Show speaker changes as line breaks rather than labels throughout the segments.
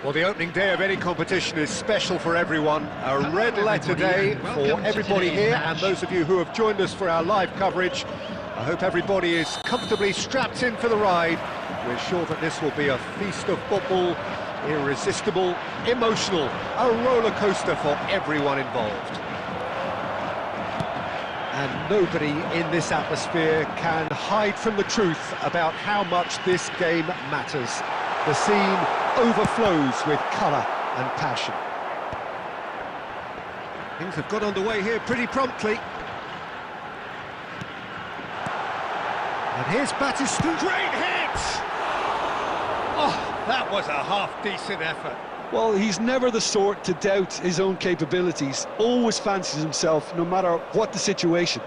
Well, the opening day of any competition is special for everyone. A red letter day for everybody here, and those of you who have joined us for our live coverage. I hope everybody is comfortably strapped in for the ride. We're sure that this will be a feast of football, irresistible, emotional, a roller coaster for everyone involved. And nobody in this atmosphere can hide from the truth about how much this game matters. The scene overflows with colour and passion. Things have got underway here pretty promptly. And here's Batistu. Great hit! Oh, that was a half-decent effort.
Well, he's never the sort to doubt his own capabilities. Always fancies himself, no matter what the situation.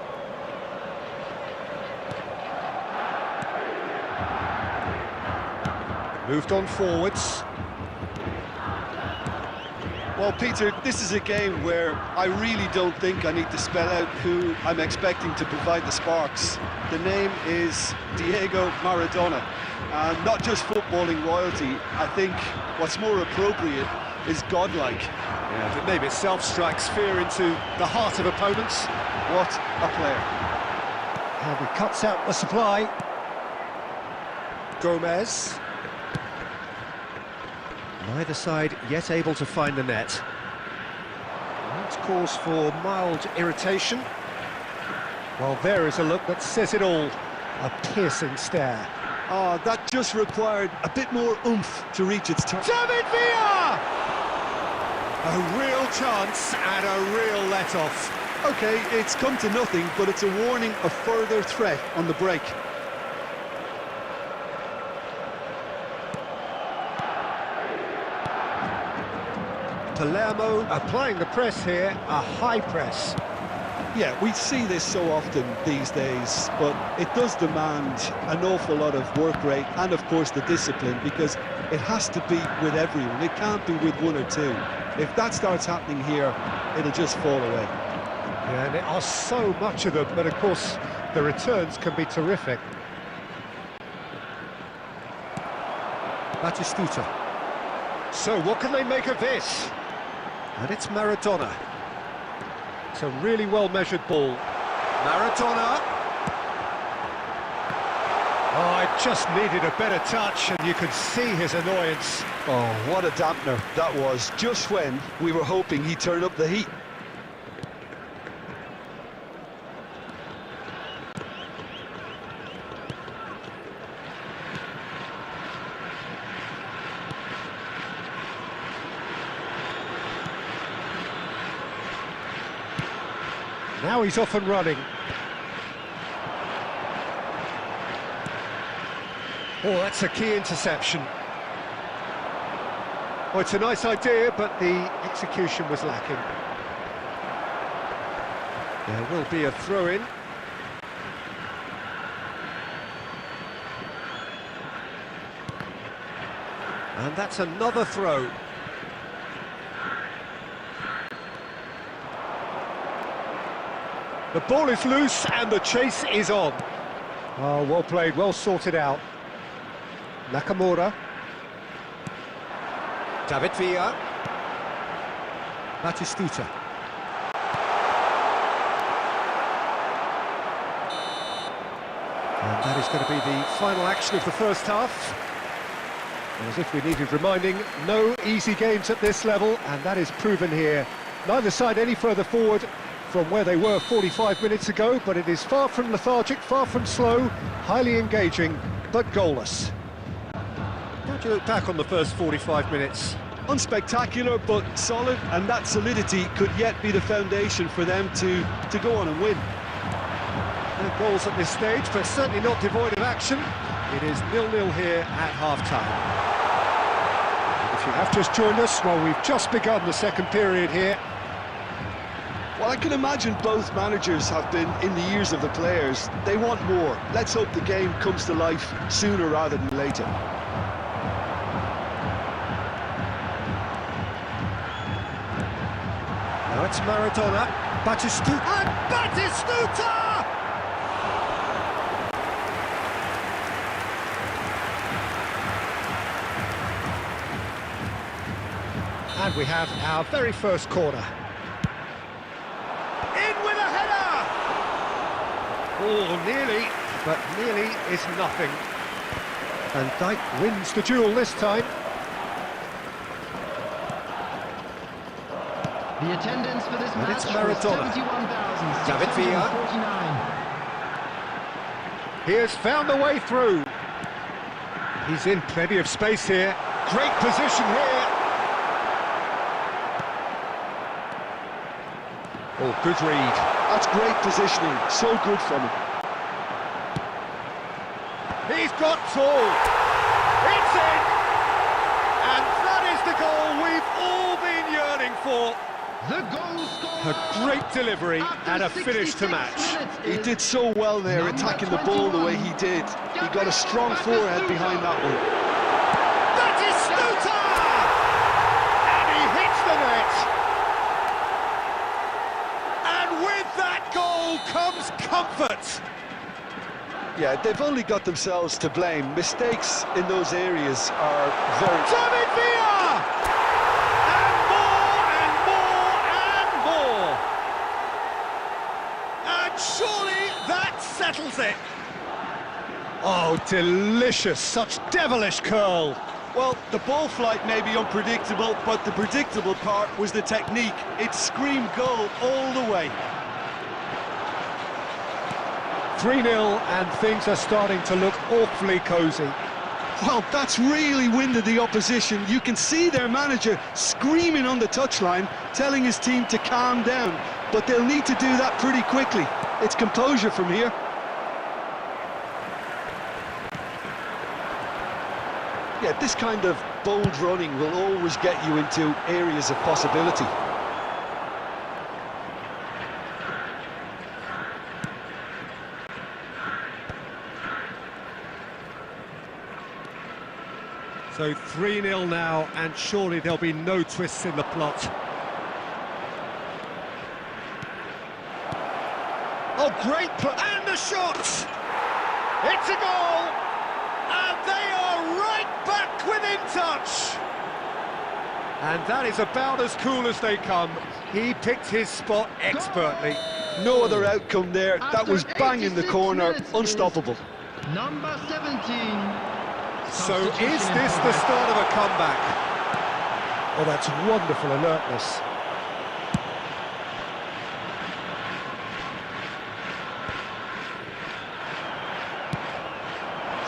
Moved on forwards.
Well, Peter, this is a game where I really don't think I need to spell out who I'm expecting to provide the sparks. The name is Diego Maradona. Not just footballing royalty, I think what's more appropriate is godlike.
Yeah, the name itself strikes fear into the heart of opponents.
What a player.
And he cuts out the supply. Gomez. Neither side yet able to find the net. That's cause for mild irritation. Well, there is a look that says it all. A piercing stare.
That just required a bit more oomph to reach its target.
David Villa! A real chance and a real let-off.
Okay, it's come to nothing, but it's a warning of further threat on the break.
Palermo applying the press here, a high press.
Yeah, we see this so often these days, but it does demand an awful lot of work rate and, of course, the discipline, because it has to be with everyone. It can't be with one or two. If that starts happening here, it'll just fall away.
Yeah, and there are so much of them, but of course, the returns can be terrific. Batistuta. So, what can they make of this? And it's Maradona. It's a really well-measured ball. Maradona. Oh, it just needed a better touch, and you could see his annoyance.
Oh, what a dampener that was, just when we were hoping he'd turn up the heat.
Now he's off and running. Oh, that's a key interception. Oh, it's a nice idea, but the execution was lacking. There will be a throw-in. And that's another throw. The ball is loose and the chase is on. Oh, well played, well sorted out. Nakamura. David Villa. Batistuta. And that is going to be the final action of the first half. As if we needed reminding, no easy games at this level, and that is proven here. Neither side any further forward from where they were 45 minutes ago, but it is far from lethargic, far from slow, highly engaging, but goalless. How do you look back on the first 45 minutes?
Unspectacular, but solid, and that solidity could yet be the foundation for them to go on and win.
No goals at this stage, but certainly not devoid of action. It is 0-0 here at half-time. If you have just joined us, well, we've just begun the second period here.
Well, I can imagine both managers have been in the ears of the players. They want more. Let's hope the game comes to life sooner rather than later.
Now it's Maradona. Batistuta. And Batistuta! And we have our very first corner. Oh, nearly, but nearly is nothing. And Dijk wins the duel this time.
The attendance for this match
it's Maradona.
71,649.
David Villa. He has found the way through. He's in plenty of space here. Great position here. Oh, good read.
That's great positioning, so good from him.
He's got tall. It's in! And that is the goal we've all been yearning for.
The goal scorer.
A great delivery and a finish to match.
He did so well there, attacking the ball the way he did. He got a strong forehead behind that one.
That is Stuta! And he hits the net. With that goal comes comfort.
Yeah, they've only got themselves to blame. Mistakes in those areas are very...
David Villa! And more, and more, and more. And surely that settles it. Oh, delicious, such devilish curl.
Well, the ball flight may be unpredictable, but the predictable part was the technique. It screamed goal all the way.
3-0, and things are starting to look awfully cosy.
Well, that's really winded the opposition. You can see their manager screaming on the touchline, telling his team to calm down, but they'll need to do that pretty quickly. It's composure from here. Yeah, this kind of bold running will always get you into areas of possibility.
So 3-0 now, and surely there'll be no twists in the plot. Oh, great and the shot! It's a goal! And they are right back within touch! And that is about as cool as they come. He picked his spot expertly.
No other outcome there. That was bang in the corner, unstoppable.
Number 17.
So is this the start of a comeback? Oh, that's wonderful alertness.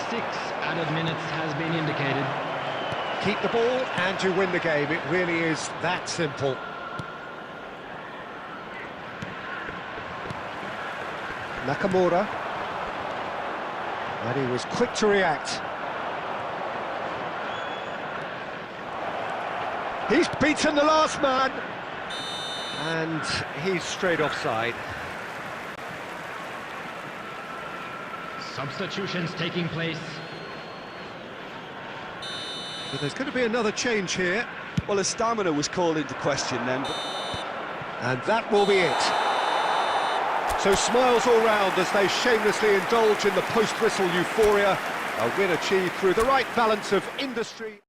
Six added minutes has been indicated.
Keep the ball and you win the game. It really is that simple. Nakamura. And he was quick to react. He's beaten the last man. And he's straight offside.
Substitutions taking place.
So there's going to be another change here.
Well, his stamina was called into question then.
And that will be it. So smiles all round as they shamelessly indulge in the post-whistle euphoria. A win achieved through the right balance of industry.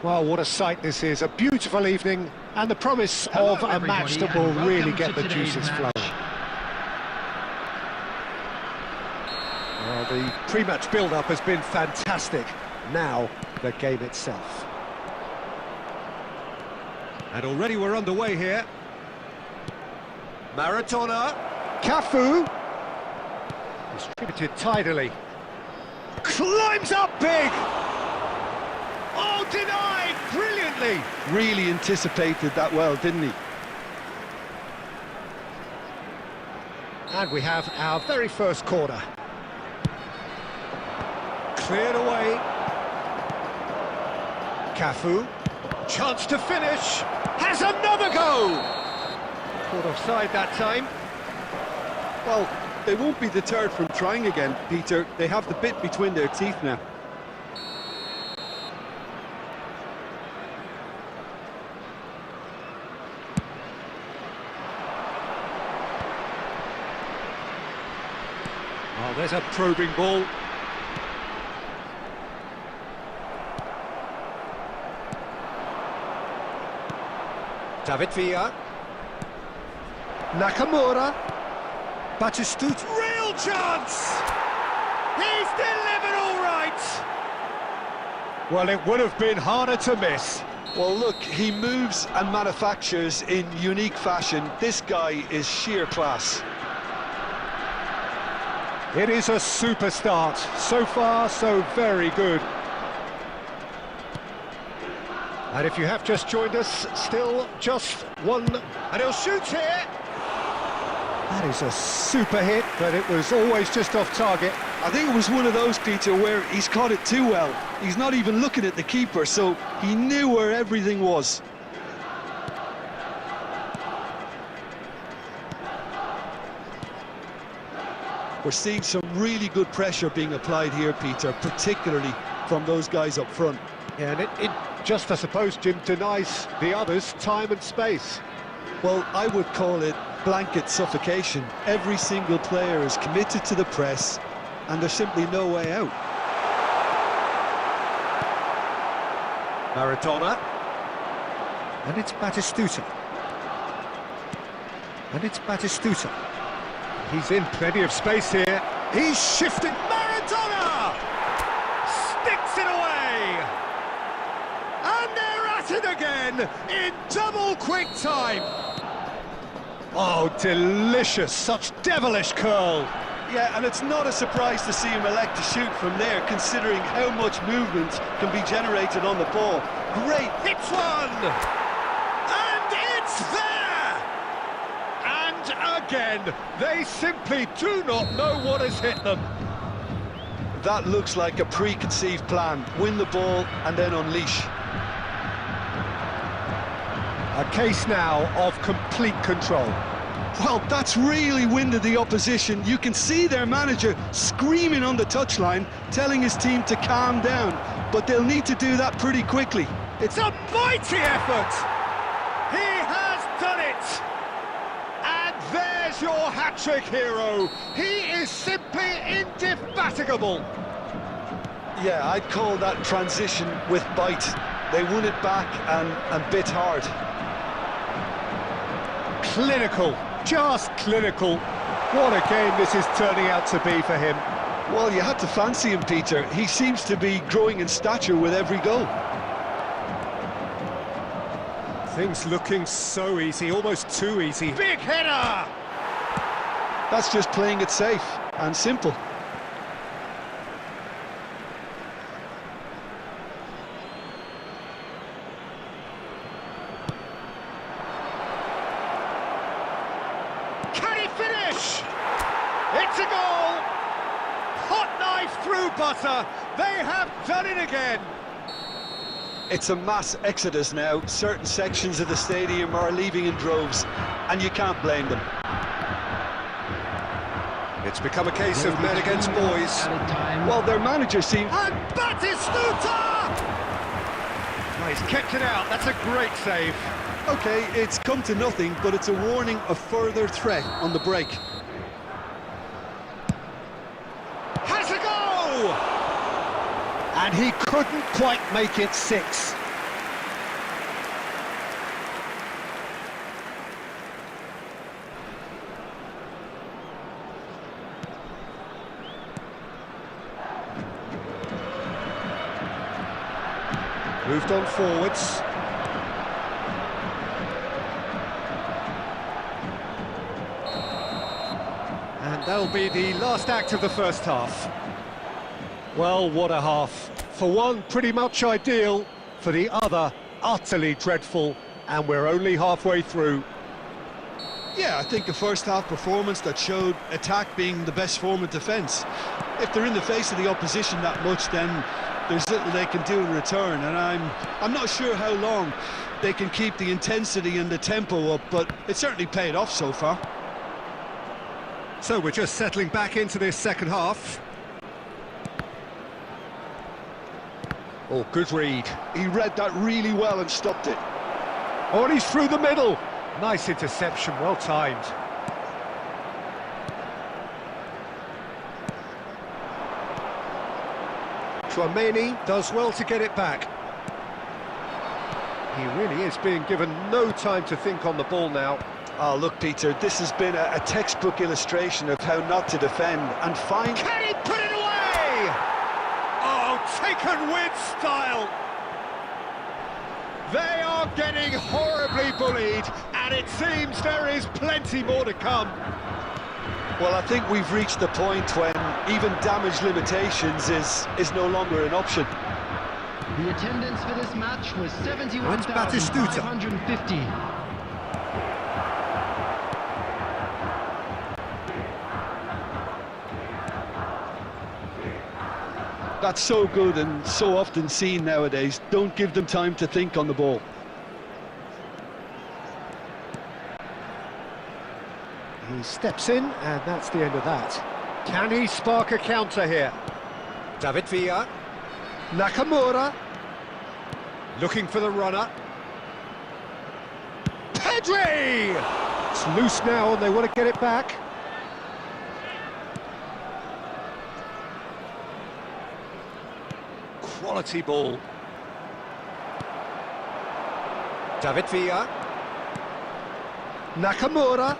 Well, what a sight this is. A beautiful evening and the promise of a match that will really get the juices flowing. Well, the pre-match build-up has been fantastic. Now, the game itself. And already we're underway here. Maradona. Cafu. Distributed tidily. Climbs up big! Oh, denied brilliantly!
Really anticipated that well, didn't he?
And we have our very first corner. Cleared away. Cafu. Chance to finish. Has another go! Caught offside that time.
Well, they won't be deterred from trying again, Peter. They have the bit between their teeth now.
Oh, there's a probing ball. David Villa. Nakamura. Batistuta. Real chance! He's delivered all right! Well, it would have been harder to miss.
Well, look, he moves and manufactures in unique fashion. This guy is sheer class.
It is a super start. So far, so very good. And if you have just joined us, still just one. And he'll shoot here. That is a super hit, but it was always just off target.
I think it was one of those, Peter, where he's caught it too well. He's not even looking at the keeper, so he knew where everything was. We're seeing some really good pressure being applied here, Peter, particularly from those guys up front.
Yeah, and it just, I suppose, Jim, denies the others time and space.
Well, I would call it blanket suffocation. Every single player is committed to the press, and there's simply no way out.
Maradona. And it's Batistuta. And it's Batistuta. He's in plenty of space here. He's shifting. Maradona! Sticks it away! And they're at it again in double quick time. Oh, delicious. Such devilish curl.
Yeah, and it's not a surprise to see him elect to shoot from there, considering how much movement can be generated on the ball. Great.
Hits one! And it's there! And again, they simply do not know what has hit them.
That looks like a preconceived plan. Win the ball and then unleash.
A case now of complete control.
Well, that's really winded the opposition. You can see their manager screaming on the touchline, telling his team to calm down. But they'll need to do that pretty quickly.
It's a mighty effort! He has done it! And there's your hat-trick hero. He is simply indefatigable.
Yeah, I'd call that transition with bite. They won it back and bit hard.
Clinical, just clinical. What a game this is turning out to be for him.
Well, you had to fancy him, Peter. He seems to be growing in stature with every goal.
Things looking so easy, almost too easy. Big header!
That's just playing it safe and simple.
Can he finish? It's a goal! Hot knife through butter. They have done it again.
It's a mass exodus now. Certain sections of the stadium are leaving in droves, and you can't blame them.
It's become a case of men against boys.
Well, their manager seems...
And Batistuta! Oh, he's kept it out. That's a great save.
Okay, it's come to nothing, but it's a warning of further threat on the break.
Has a go! And he couldn't quite make it 6. Moved on forwards. And that'll be the last act of the first half. Well, what a half. For one, pretty much ideal. For the other, utterly dreadful. And we're only halfway through.
Yeah, I think a first-half performance that showed attack being the best form of defence. If they're in the face of the opposition that much, then there's little they can do in return, and I'm not sure how long they can keep the intensity and the tempo up, but it certainly paid off so far.
So we're just settling back into this second half. Oh, good read.
He read that really well and stopped it.
Oh, and he's through the middle. Nice interception, well timed. Chouameni does well to get it back. He really is being given no time to think on the ball now.
Oh, look, Peter, this has been a textbook illustration of how not to defend and find...
Can he put it away? Oh, taken with style. They are getting horribly bullied, and it seems there is plenty more to come.
Well, I think we've reached the point when even damage limitations is no longer an option.
The attendance for this match was 71,550.
That's so good and so often seen nowadays. Don't give them time to think on the ball.
He steps in, and that's the end of that. Can he spark a counter here? David Villa. Nakamura. Looking for the runner. Pedri! It's loose now and they want to get it back. Quality ball. David Villa. Nakamura.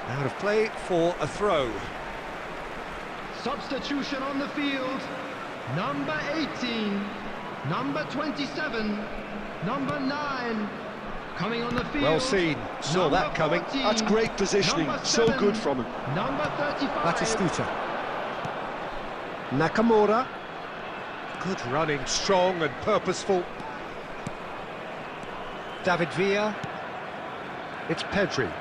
Out of play for a throw.
Substitution on the field. Number 18, number 27, number 9. Coming on the field.
Well seen, saw that coming.
14,
That's great positioning, so good from him.
Number 35.
Batistuta. Nakamura. Good running, strong and purposeful. David Villa. It's Pedri.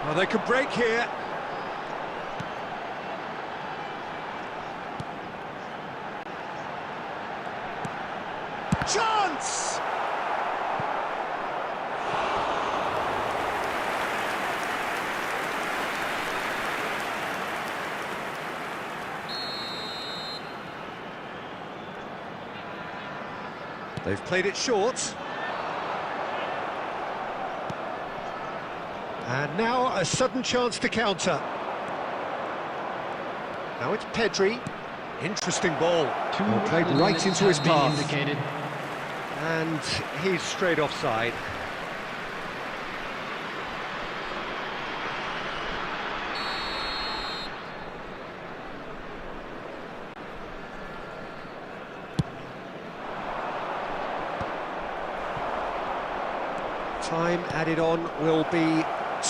Oh, they could break here. Chance! They've played it short. And now a sudden chance to counter. Now it's Pedri. Interesting ball. Played right into his path.
Indicated.
And he's straight offside. Time added on will be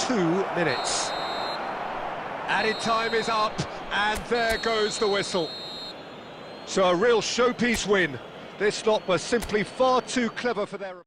2 minutes. Added time is up, and there goes the whistle. So a real showpiece win. This lot was simply far too clever for their...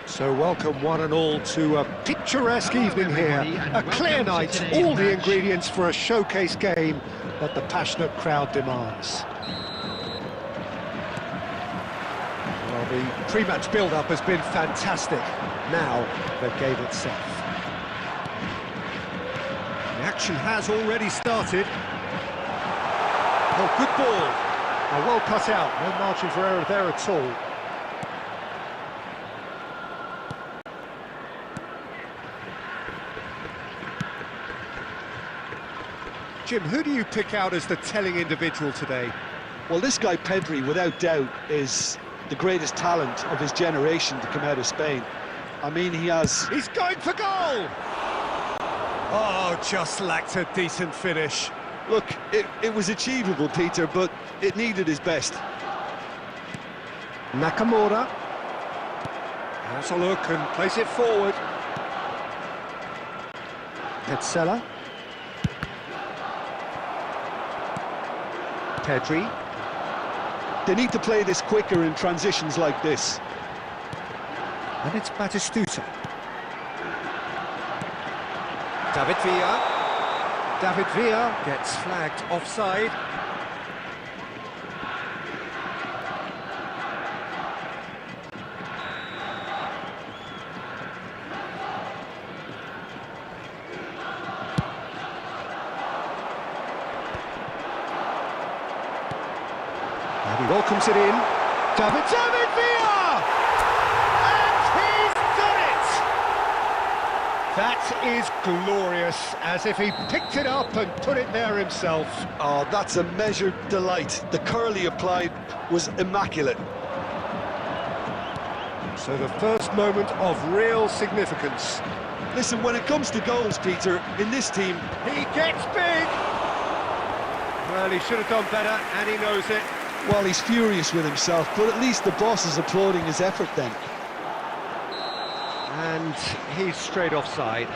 So welcome one and all to a picturesque evening here, a clear night, all the ingredients for a showcase game that the passionate crowd demands. Well, the pre-match build-up has been fantastic. Now, the game itself. The action has already started. Oh, good ball. Oh, well cut out, no margin for error there at all. Jim, who do you pick out as the telling individual today?
Well, this guy Pedri, without doubt, is the greatest talent of his generation to come out of Spain. I mean, he has...
He's going for goal! Oh, just lacked a decent finish.
Look, it was achievable, Peter, but it needed his best.
Nakamura. Has a look and plays it forward. Petzela. Pedri.
They need to play this quicker in transitions like this.
And it's Batistuta. David Villa. David Villa gets flagged offside. And he welcomes it in. David Villa! And he's done it! That is glorious, as if he picked it up and put it there himself.
Oh, that's a measured delight. The curl he applied was immaculate.
So the first moment of real significance.
Listen, when it comes to goals, Peter, in this team...
He gets big! Well, he should have done better, and he knows it.
Well, he's furious with himself, but at least the boss is applauding his effort then.
And he's straight offside.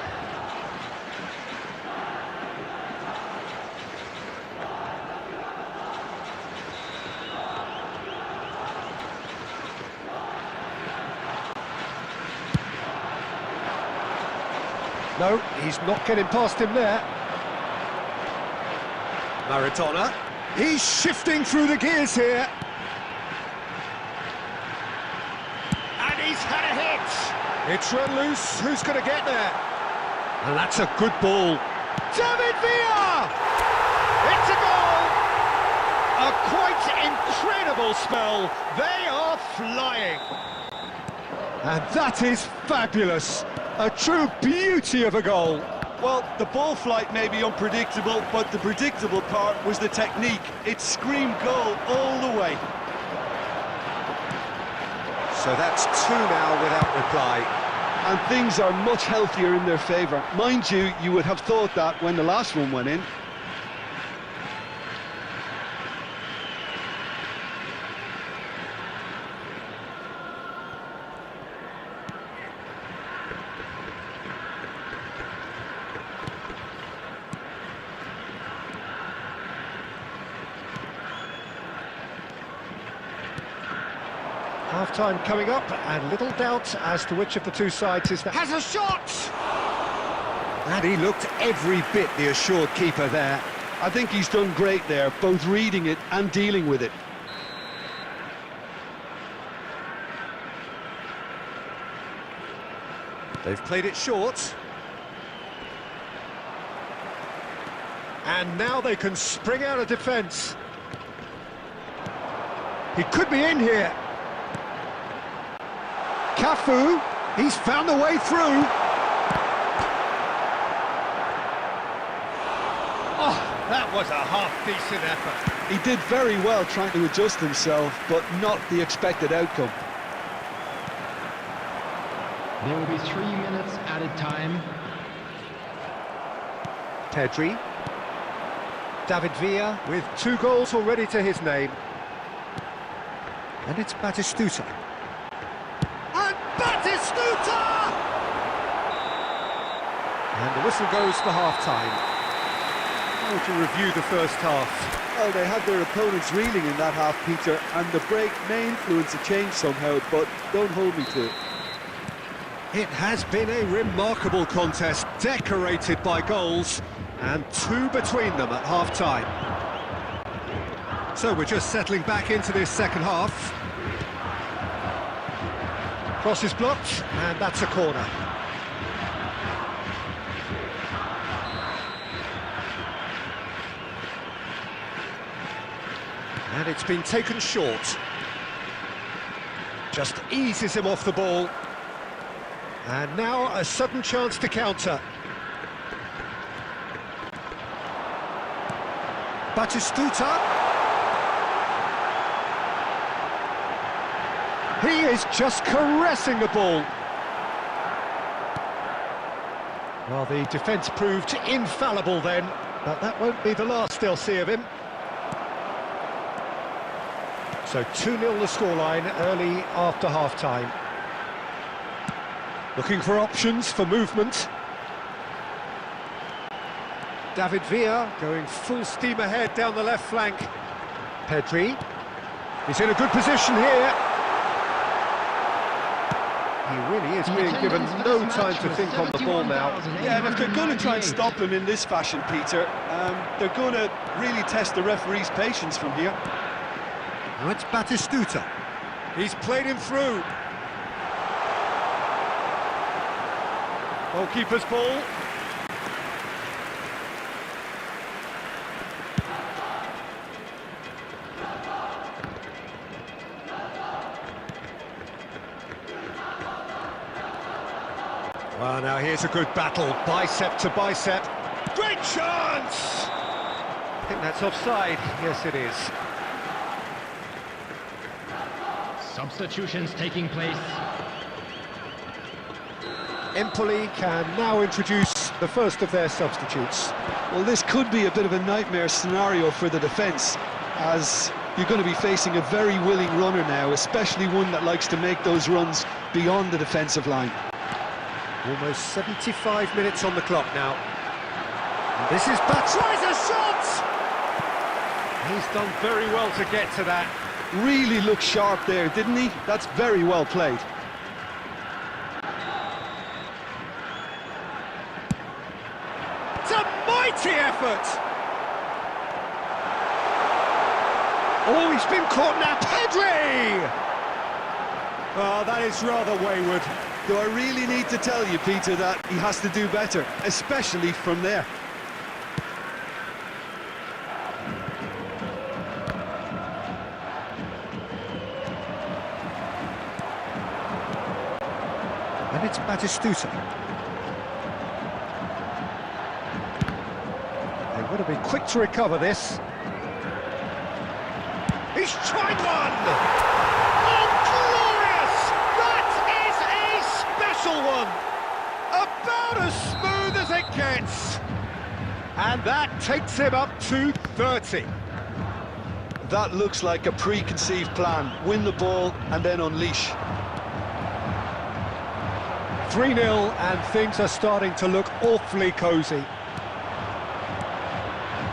No, he's not getting past him there. Maradona. He's shifting through the gears here. And he's had a hit. It's run loose. Who's going to get there? And that's a good ball. David Villa! It's a goal! A quite incredible spell. They are flying. And that is fabulous. A true beauty of a goal.
Well, the ball flight may be unpredictable, but the predictable part was the technique. It screamed goal all the way.
So that's two now without reply.
And things are much healthier in their favour. Mind you, you would have thought that when the last one went in.
Half-time coming up, and little doubt as to which of the two sides is the... Has a shot! And he looked every bit the assured keeper there.
I think he's done great there, both reading it and dealing with it.
They've played it short. And now they can spring out of defence. He could be in here. Cafu, he's found a way through. Oh, that was a half-decent effort.
He did very well trying to adjust himself, but not the expected outcome.
There will be 3 minutes added time.
Pedri. David Villa with 2 goals already to his name. And it's Batistuta. And Batistuta! And the whistle goes for half-time. How would you review the first half?
Well, they had their opponents reeling in that half, Peter, and the break may influence a change somehow, but don't hold me to it.
It has been a remarkable contest, decorated by goals, and 2 between them at half-time. So we're just settling back into this second half. Cross is blocked, and that's a corner. And it's been taken short. Just eases him off the ball. And now a sudden chance to counter. Batistuta. He is just caressing the ball. Well, the defence proved infallible then, but that won't be the last they'll see of him. So 2-0 the scoreline early after half-time. Looking for options for movement. David Villa going full steam ahead down the left flank. Pedri. He's in a good position here. He really is being given no time to think on the ball now.
Yeah, and if they're going to try and stop him in this fashion, Peter, they're going to really test the referee's patience from here.
Now it's Batistuta. He's played him through. Goalkeeper's ball. Well, now here's a good battle, bicep to bicep. Great chance! I think that's offside. Yes, it is.
Substitutions taking place.
Empoli can now introduce the first of their substitutes.
Well, this could be a bit of a nightmare scenario for the defence, as you're going to be facing a very willing runner now, especially one that likes to make those runs beyond the defensive line.
Almost 75 minutes on the clock now. And this is tries a shot! He's done very well to get to that.
Really looked sharp there, didn't he? That's very well played.
It's a mighty effort! Oh, he's been caught now. Pedri! Oh, that is rather wayward.
Do I really need to tell you, Peter, that he has to do better, especially from there?
And it's Batistuta. They would have been quick to recover this. He's tried one! Oh, glorious! That is a special one! About as smooth as it gets! And that takes him up to 30.
That looks like a preconceived plan. Win the ball and then unleash.
3-0, and things are starting to look awfully cosy.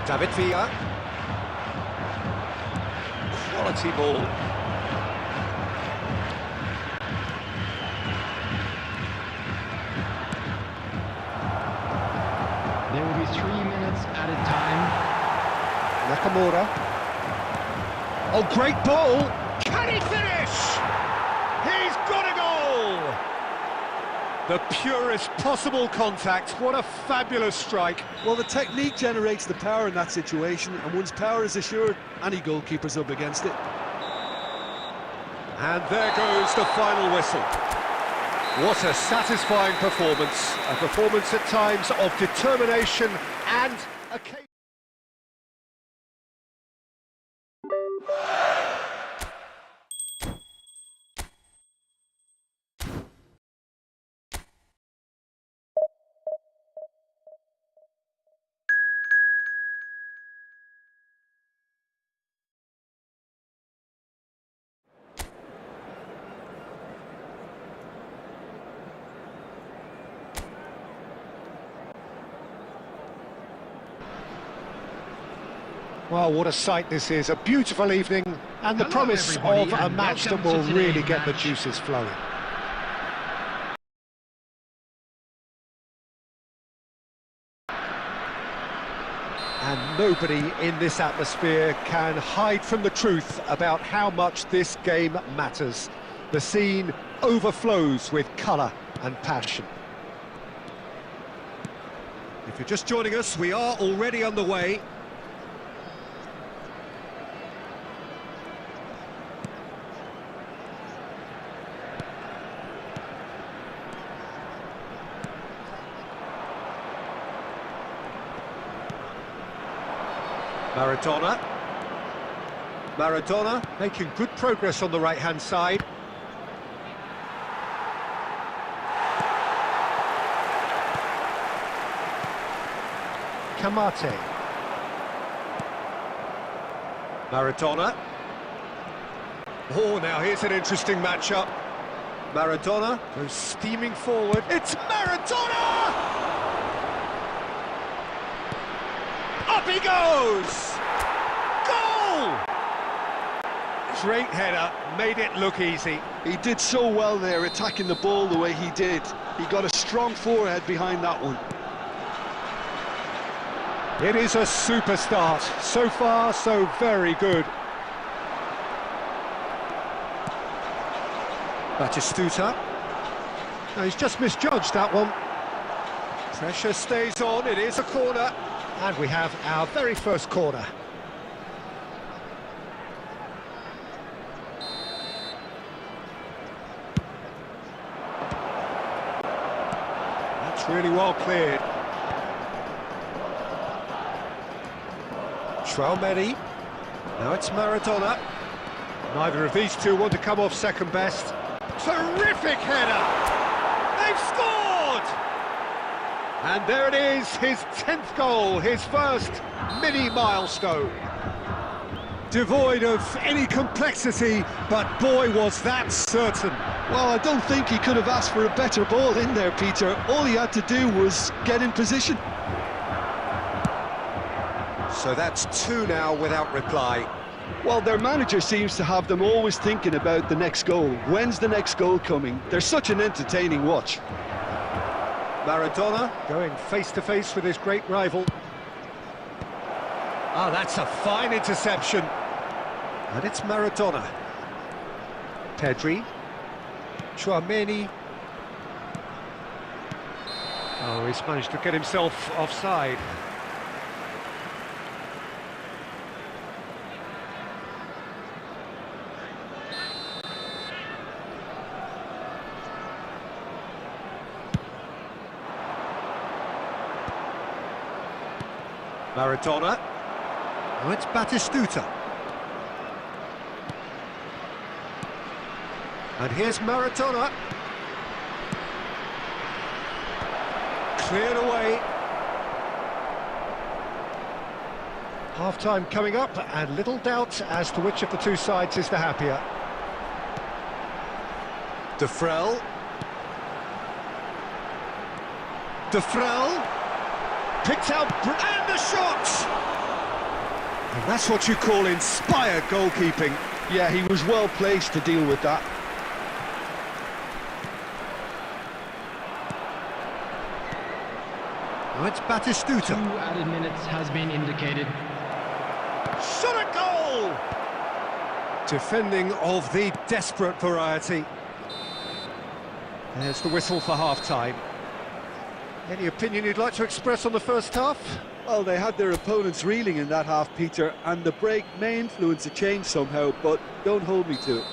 David Villa. Quality ball.
There will be 3 minutes added time.
Nakamura. Oh, great ball! Can he finish? He's got a goal! The purest possible contact. What a fabulous strike.
Well, the technique generates the power in that situation, and once power is assured, any goalkeeper's up against it.
And there goes the final whistle. What a satisfying performance. A performance at times of determination and occasion. Well, what a sight this is. A beautiful evening and the promise of a match that will really get the juices flowing. And nobody in this atmosphere can hide from the truth about how much this game matters. The scene overflows with colour and passion. If you're just joining us, we are already underway. Maradona making good progress on the right-hand side. Kamate. Maradona. Oh, now here's an interesting matchup. Maradona goes steaming forward. It's Maradona! Up he goes! Goal! Great header, made it look easy.
He did so well there, attacking the ball the way he did. He got a strong forehead behind that one.
It is a super start. So far, so very good. Batistuta. No, he's just misjudged that one. Pressure stays on, it is a corner. And we have our very first corner. That's really well cleared. Traumeri. Now it's Maradona. Neither of these two want to come off second best. Terrific header! They've scored! And there it is, his 10th goal, his first mini milestone. Devoid of any complexity, but boy was that certain.
Well, I don't think he could have asked for a better ball in there, Peter. All he had to do was get in position.
So that's 2 now without reply.
Well, their manager seems to have them always thinking about the next goal. When's the next goal coming? They're such an entertaining watch.
Maradona going face-to-face with his great rival. Ah, that's a fine interception. And it's Maradona. Pedri. Traumeri. Oh, he's managed to get himself offside. Maradona. Oh, it's Batistuta. And here's Maradona. Cleared away. Half-time coming up, and little doubt as to which of the two sides is the happier. De Frel. De Frel. Picked out, and the shot! And that's what you call inspired goalkeeping.
Yeah, he was well placed to deal with that.
Now it's Batistuta.
2 added minutes has been indicated.
Shot a goal! Defending of the desperate variety. There's the whistle for half-time. Any opinion you'd like to express on the first half?
Well, they had their opponents reeling in that half, Peter, and the break may influence a change somehow, but don't hold me to it.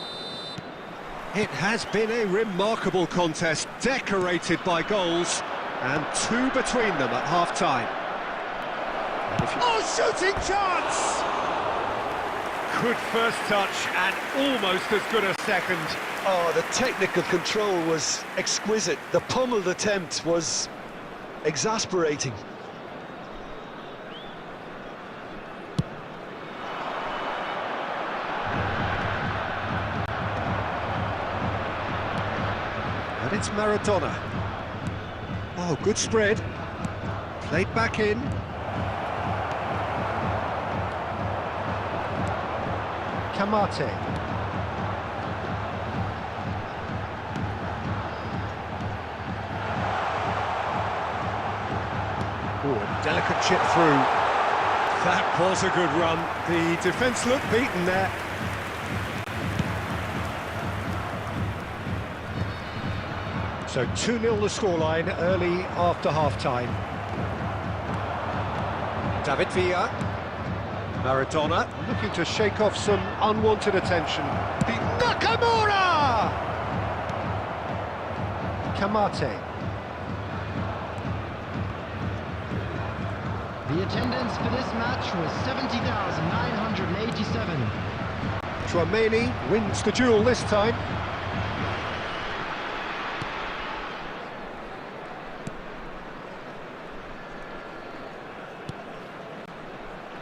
It has been a remarkable contest, decorated by goals, and 2 between them at half-time. Oh, shooting chance! Good first touch, and almost as good a second.
Oh, the technical control was exquisite. The pummeled attempt was exasperating.
And it's Maradona. Oh, good spread. Played back in. Kamate. Oh, a delicate chip through. That was a good run. The defence looked beaten there. So 2-0 the scoreline early after half-time. David Villa. Maradona looking to shake off some unwanted attention. Nakamura! Kamate.
The attendance for this match was 70,987.
Traumeri wins the duel this time.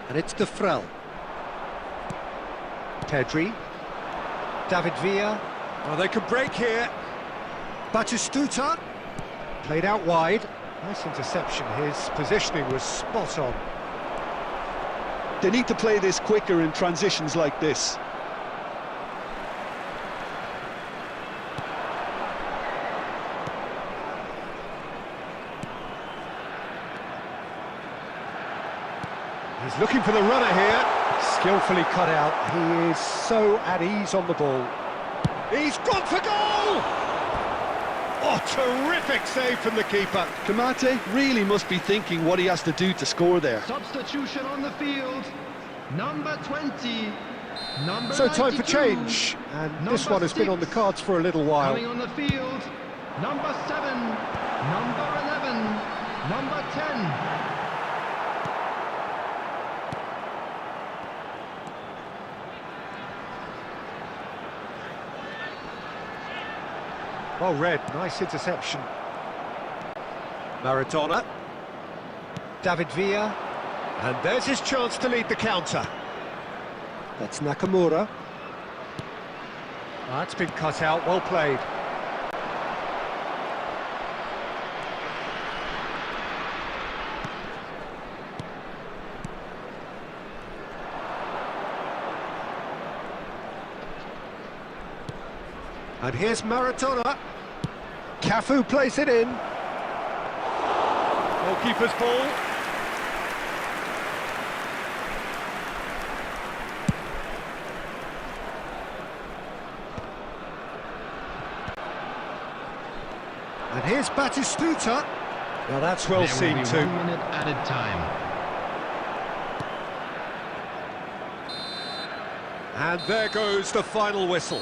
And it's De Frel. Pedri. David Villa. Well, they could break here. Batistuta. Played out wide. Nice interception. His positioning was spot on.
They need to play this quicker in transitions like this.
He's looking for the runner here. Skillfully cut out. He is so at ease on the ball. He's gone for goal! Oh, terrific save from the keeper.
Kamate really must be thinking what he has to do to score there.
Substitution on the field. Number 20. Number
So time
92,
for change. And this
number
one has been on the
6,
cards for a little while.
Coming on the field. Number 7. Number 11. Number 10.
Well read, nice interception. Maradona. David Villa. And there's his chance to lead the counter. That's Nakamura. That's been cut out, well played. And here's Maradona. Cafu plays it in. Goalkeeper's ball. And here's Batistuta. Now that's well seen too.
1 minute added time.
And there goes the final whistle.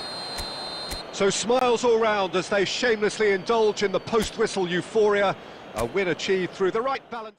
So smiles all round as they shamelessly indulge in the post-whistle euphoria. A win achieved through the right balance.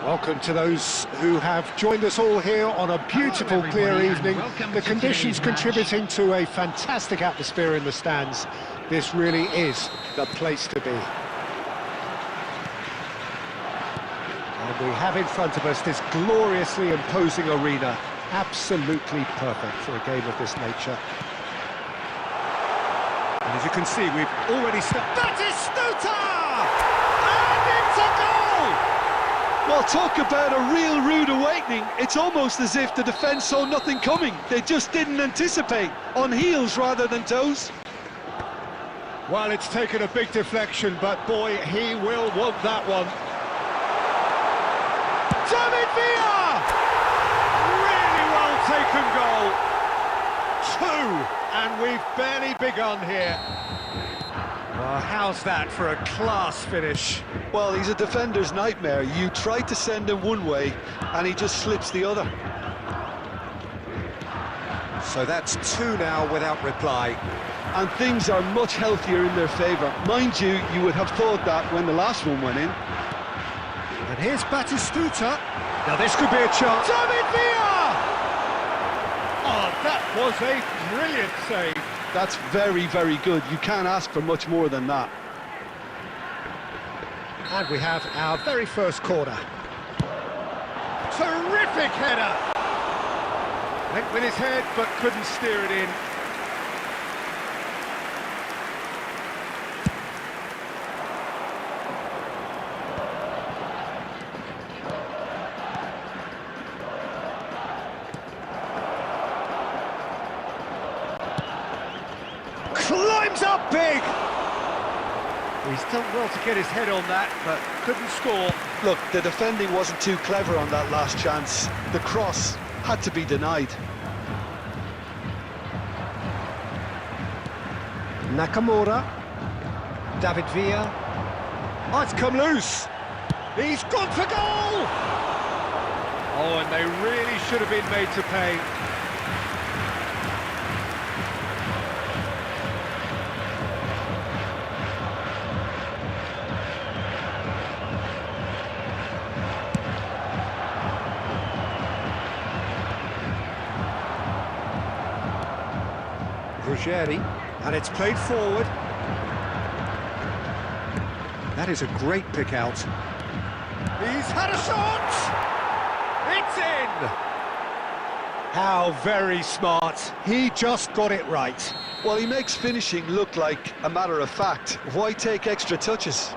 Welcome to those who have joined us all here on a beautiful, clear evening. The conditions contributing to a fantastic atmosphere in the stands. This really is the place to be. And we have in front of us this gloriously imposing arena. Absolutely perfect for a game of this nature. And as you can see, we've already stepped... Batistuta! And it's a goal!
Well, talk about a real rude awakening. It's almost as if the defence saw nothing coming. They just didn't anticipate, on heels rather than toes.
Well, it's taken a big deflection, but boy, he will want that one. David Villa! Really well taken goal. 2, and we've barely begun here. Well, how's that for a class finish?
Well, he's a defender's nightmare. You try to send him one way, and he just slips the other.
So that's 2 now without reply.
And things are much healthier in their favour. Mind you, you would have thought that when the last one went in.
And here's Batistuta. Now this could be a chance. David Villa! Oh, that was a brilliant save.
That's very, very good. You can't ask for much more than that.
And we have our very first corner. Terrific header! Went with his head, but couldn't steer it in. Climbs up big! He's done well to get his head on that, but couldn't score.
Look, the defending wasn't too clever on that last chance. The cross had to be denied.
Nakamura. David Villa. Oh, it's come loose. He's gone for goal! Oh, and they really should have been made to pay. Ruggeri, and it's played forward. That is a great pick out. He's had a shot! It's in! How very smart. He just got it right.
Well, he makes finishing look like a matter of fact. Why take extra touches?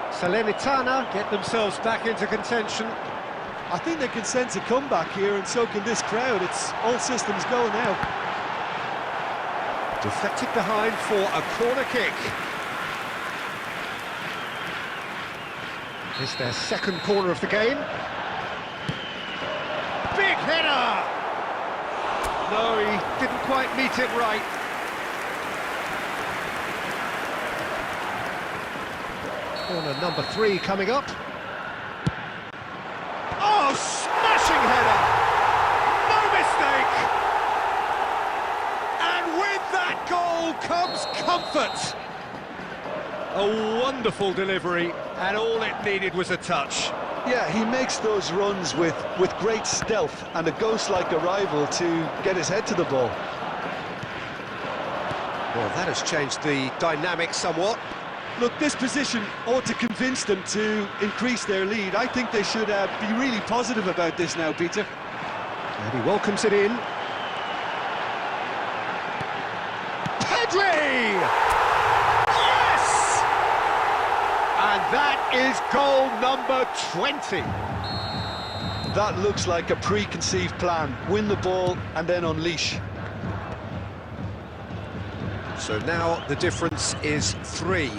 Salernitana get themselves back into contention.
I think they can sense a comeback here, and so can this crowd. It's all systems go now.
Deflected behind for a corner kick. It's their second corner of the game. Big header! No, he didn't quite meet it right. Corner number 3 coming up. Oh, smashing header! No mistake! And with that goal comes comfort! A wonderful delivery, and all it needed was a touch.
Yeah, he makes those runs with great stealth and a ghost-like arrival to get his head to the ball.
Well, that has changed the dynamic somewhat.
Look, this position ought to convince them to increase their lead. I think they should be really positive about this now, Peter.
And he welcomes it in. Pedri! Yes! And that is goal number 20.
That looks like a preconceived plan. Win the ball and then unleash.
So now the difference is 3.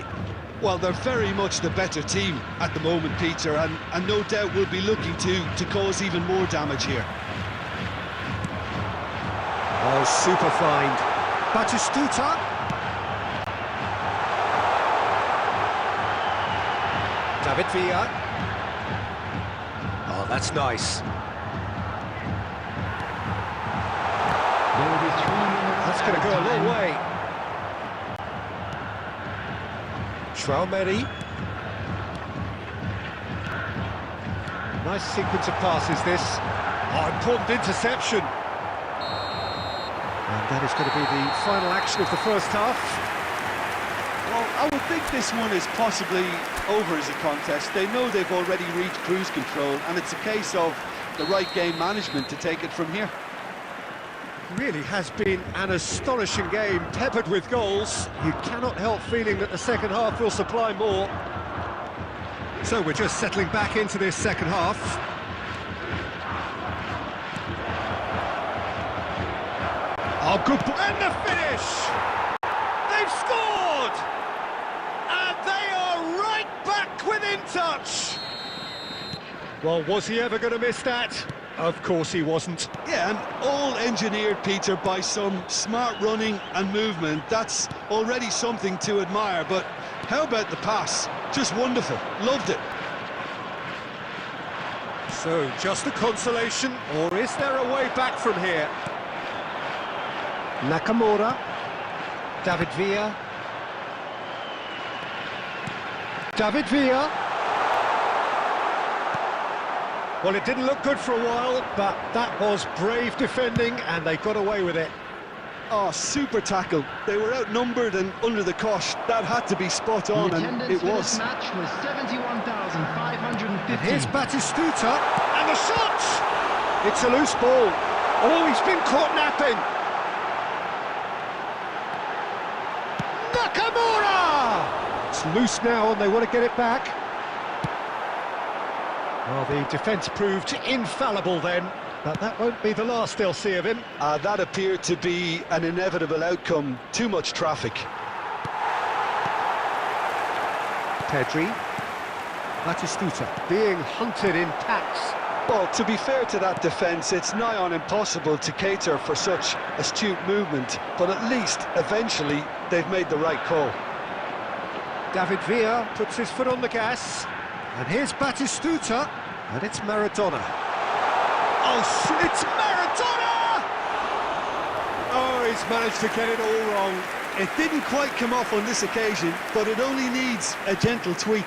Well, they're very much the better team at the moment, Peter, and no doubt will be looking to cause even more damage here.
Oh, super find. Batistuta. David Villa. Oh, that's nice.
There will be 3 minutes.
That's going to go a long
time.
way. Traumeri. Nice sequence of passes, this. Oh, important interception. And that is going to be the final action of the first half.
Well, I would think this one is possibly over as a contest. They know they've already reached cruise control, and it's a case of the right game management to take it from here.
Really has been an astonishing game, peppered with goals. You cannot help feeling that the second half will supply more. So we're just settling back into this second half. Oh, good ball. And the finish! They've scored! And they are right back within touch! Well, was he ever going to miss that? Of course he wasn't.
Yeah, and all engineered, Peter, by some smart running and movement. That's already something to admire, but how about the pass? Just wonderful. Loved it.
So, just a consolation, or is there a way back from here? Nakamura. David Villa. David Villa. Well, it didn't look good for a while, but that was brave defending, and they got away with it.
Oh, super tackle. They were outnumbered and under the cosh. That had to be spot on, and it
The
was.
attendance for this match was 71,550.
And here's Batistuta, and the shot! It's a loose ball. Oh, he's been caught napping. Nakamura! It's loose now, and they want to get it back. Well, the defence proved infallible then, but that won't be the last they'll see of him.
That appeared to be an inevitable outcome. Too much traffic.
Pedri. Batistuta being hunted in packs.
Well, to be fair to that defence, it's nigh on impossible to cater for such astute movement, but at least, eventually, they've made the right call.
David Villa puts his foot on the gas. And here's Batistuta, and it's Maradona. Oh, it's Maradona! Oh, he's managed to get it all wrong.
It didn't quite come off on this occasion, but it only needs a gentle tweak.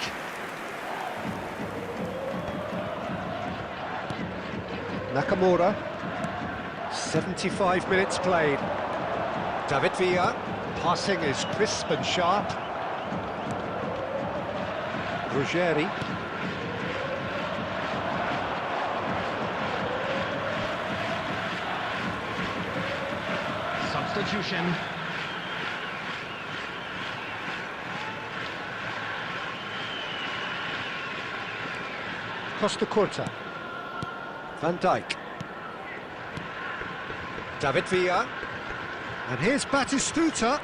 Nakamura. 75 minutes played. David Villa, passing is crisp and sharp. Ruggeri.
Substitution.
Costa Curta. Van Dijk. David Villa. And here's Batistuta.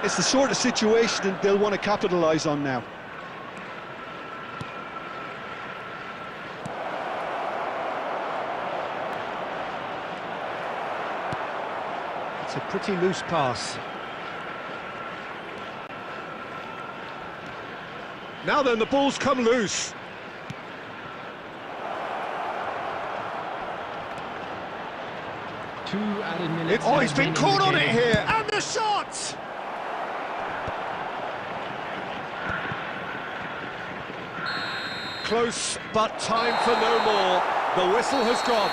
It's the sort of situation that they'll want to capitalise on now.
It's a pretty loose pass. Now then, the ball's come loose.
Two added minutes.
Oh, he's been
remaining
caught
in
on
the
it
game.
here, and the shot! Close, but time for no more. The whistle has gone.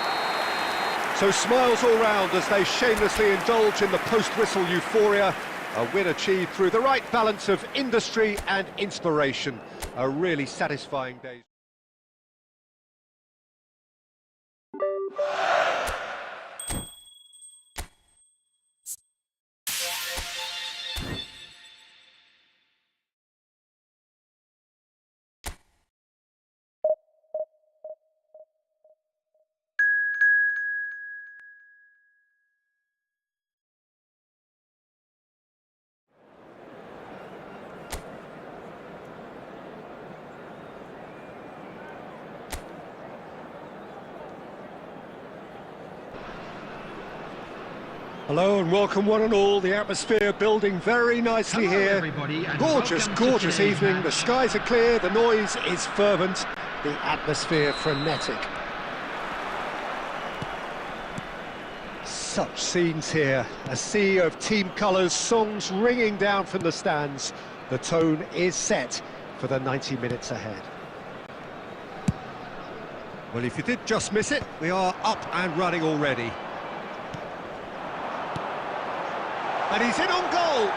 So smiles all round as they shamelessly indulge in the post-whistle euphoria. A win achieved through the right balance of industry and inspiration. A really satisfying day. Hello and welcome one and all. The atmosphere building very nicely
Hello,
here.
everybody, and
Gorgeous,
welcome to
gorgeous
today's
evening.
match.
The skies are clear, the noise is fervent, the atmosphere frenetic. Such scenes here. A sea of team colours, songs ringing down from the stands. The tone is set for the 90 minutes ahead. Well, if you did just miss it, we are up and running already. And he's in on goal!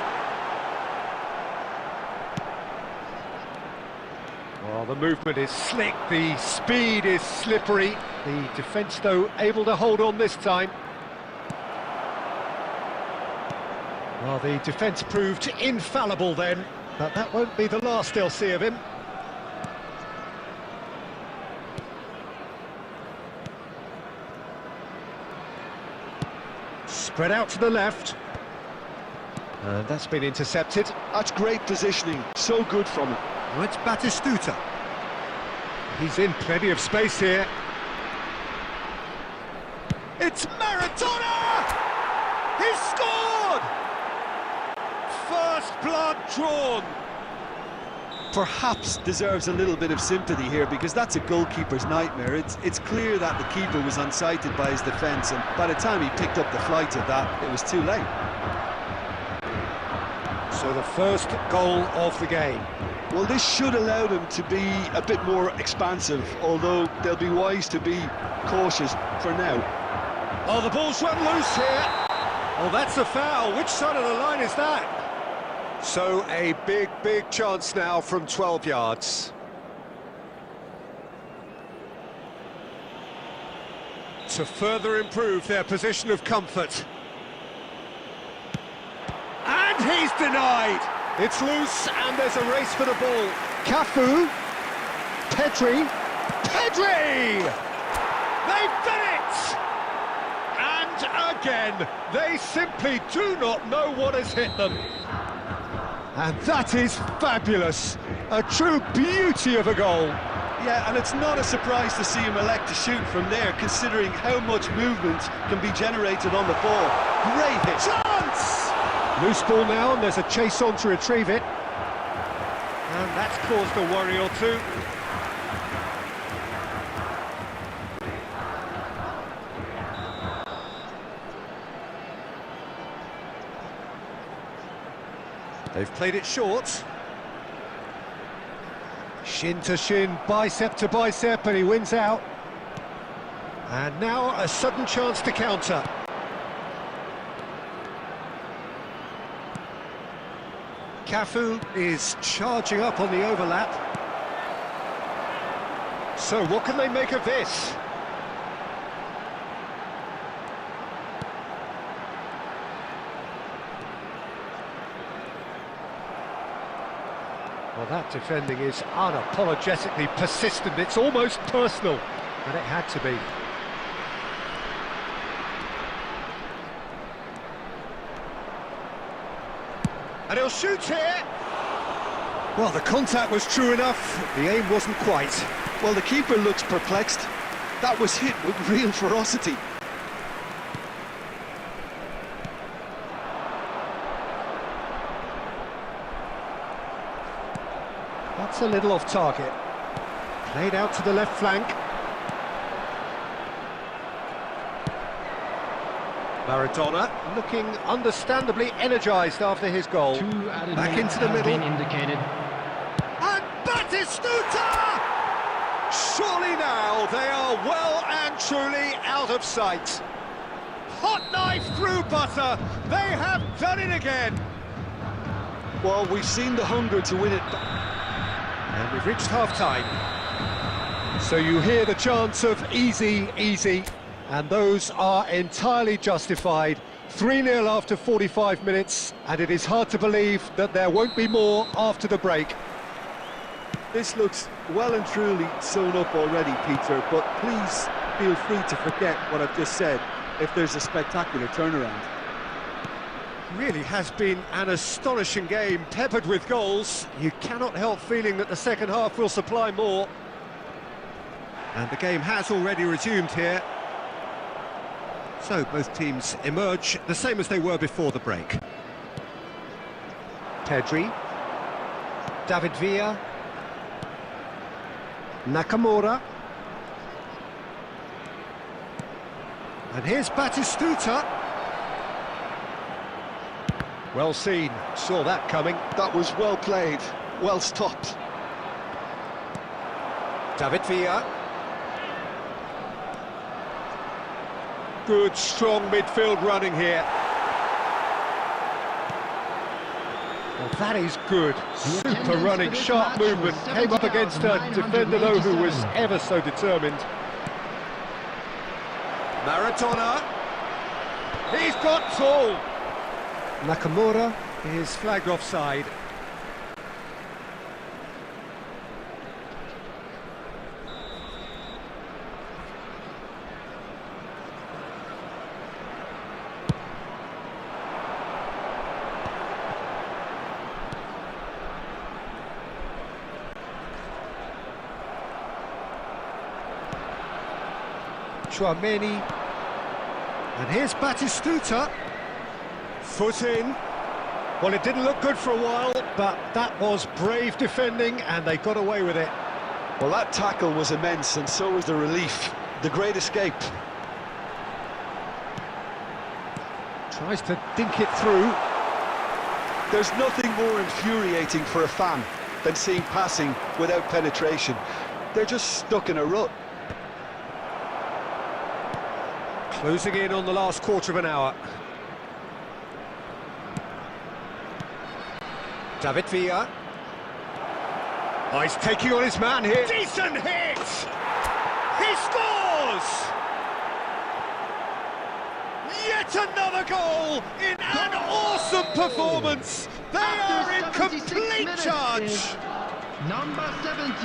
Well, the movement is slick, the speed is slippery. The defence, though, able to hold on this time. Well, the defence proved infallible then, but that won't be the last they'll see of him. Spread out to the left. And that's been intercepted.
That's great positioning, so good from him.
Well, it's Batistuta. He's in plenty of space here. It's Maradona! He's scored! First blood drawn.
Perhaps deserves a little bit of sympathy here because that's a goalkeeper's nightmare. It's clear that the keeper was unsighted by his defence, and by the time he picked up the flight of that, it was too late.
So the first goal of the game.
Well, this should allow them to be a bit more expansive, although they'll be wise to be cautious for now.
Oh, the ball's run loose here. Oh, that's a foul. Which side of the line is that? So a big chance now from 12 yards. To further improve their position of comfort. And he's denied. It's loose and there's a race for the ball. Cafu. Pedri. They've done it! And again, they simply do not know what has hit them. And that is fabulous. A true beauty of a goal.
Yeah, and it's not a surprise to see him elect to shoot from there, considering how much movement can be generated on the ball. Great hit.
Chance! Loose ball now, and there's a chase on to retrieve it. And that's caused a worry or two. They've played it short. Shin to shin, bicep to bicep, and he wins out. And now a sudden chance to counter. Cafu is charging up on the overlap. So what can they make of this? Well, that defending is unapologetically persistent. It's almost personal, and it had to be. And he'll shoot here. Well, the contact was true enough. The aim wasn't quite.
Well, the keeper looks perplexed. That was hit with real ferocity.
That's a little off target. Played out to the left flank. Maradona looking understandably energised after his goal. Back into the middle.
Indicated.
And Batistuta! Surely now they are well and truly out of sight. Hot knife through butter. They have done it again.
Well, we've seen the hunger to win it.
And we've reached half-time. So you hear the chants of easy, easy, and those are entirely justified. 3-0 after 45 minutes, and it is hard to believe that there won't be more after the break.
This looks well and truly sewn up already, Peter, but please feel free to forget what I've just said if there's a spectacular turnaround.
Really has been an astonishing game, peppered with goals. You cannot help feeling that the second half will supply more. And the game has already resumed here. So both teams emerge the same as they were before the break. Pedri, David Villa, Nakamura, and here's Batistuta. Well seen, saw that coming.
That was well played, well stopped.
David Villa. Good, strong midfield running here. Well, that is good. Super running, sharp movement. Came up against a defender, though, who was ever so determined. Maradona. He's got tall. Nakamura is flagged offside. Chouameni, and here's Batistuta, foot in. Well, it didn't look good for a while, but that was brave defending, and they got away with it.
Well, that tackle was immense, and so was the relief. The great escape.
Tries to dink it through.
There's nothing more infuriating for a fan than seeing passing without penetration. They're just stuck in a rut.
Closing in on the last quarter of an hour. David Villa. Oh, he's taking on his man here. Decent hit! He scores! Yet another goal in an awesome performance. They are in complete charge.
Number 17,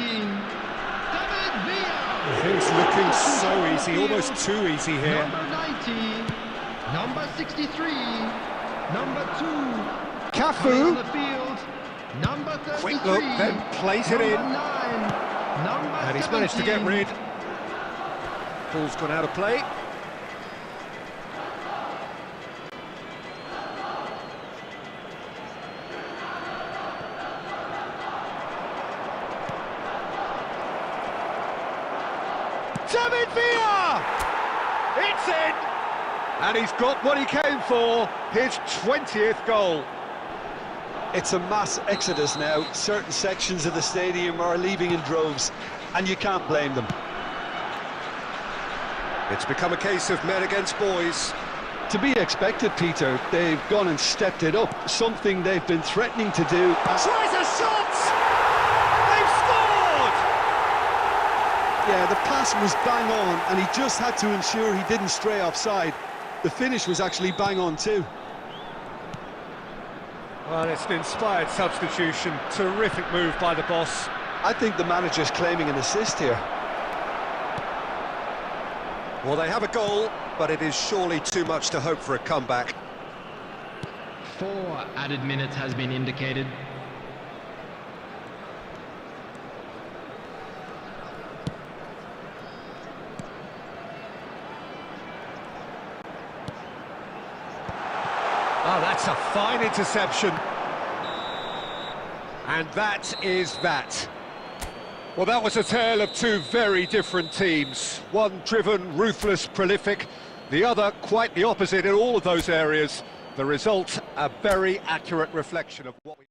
David Villa.
Things looking so easy, almost too easy here.
Number 19, number 63, number 2.
Cafu.
On the field, number 33.
Quick look, then plays it in.
Number 9, number
And he's managed to get
17.
rid. Ball's gone out of play. David Villa! It's in! And he's got what he came for, his 20th goal.
It's a mass exodus now. Certain sections of the stadium are leaving in droves, and you can't blame them.
It's become a case of men against boys.
To be expected, Peter. They've gone and stepped it up, something they've been threatening to do.
Tries a shot! They've scored!
Yeah, the pass was bang on, and he just had to ensure he didn't stray offside. The finish was actually bang on too.
Well, it's an inspired substitution. Terrific move by the boss.
I think the manager's claiming an assist here.
Well, they have a goal, but it is surely too much to hope for a comeback.
4 added minutes has been indicated.
Oh, that's a fine interception. And that is that. Well, that was a tale of two very different teams. One driven, ruthless, prolific. The other quite the opposite in all of those areas. The result, a very accurate reflection of what we...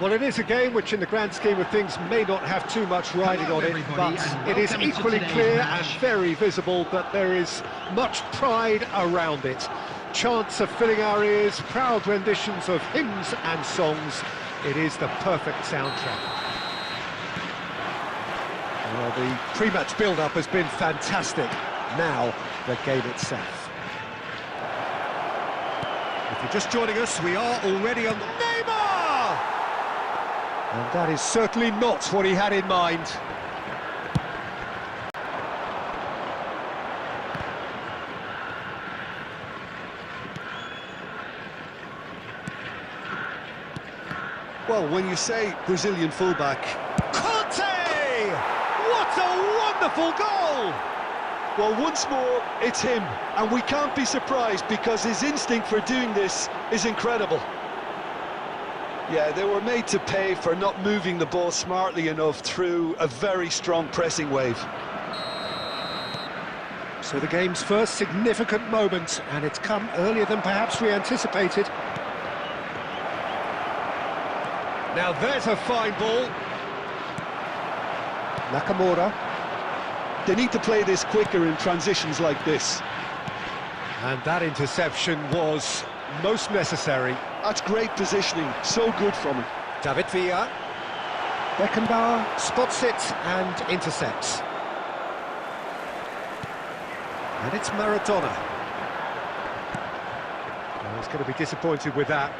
Well, it is a game which in the grand scheme of things may not have too much riding on it, but it is equally clear and very visible that there is much pride around it. Chants are filling our ears, proud renditions of hymns and songs. It is the perfect soundtrack. Well, the pre-match build-up has been fantastic. Now, the game itself. If you're just joining us, we are already on Neymar! And that is certainly not what he had in mind.
Well, when you say Brazilian fullback...
Conte! What a wonderful goal!
Well, once more, it's him, and we can't be surprised because his instinct for doing this is incredible. Yeah, they were made to pay for not moving the ball smartly enough through a very strong pressing wave.
So the game's first significant moment, and it's come earlier than perhaps we anticipated. Now there's a fine ball. Nakamura.
They need to play this quicker in transitions like this.
And that interception was most necessary.
That's great positioning, so good from him.
David Villa. Beckenbauer spots it and intercepts. And it's Maradona. Well, he's going to be disappointed with that.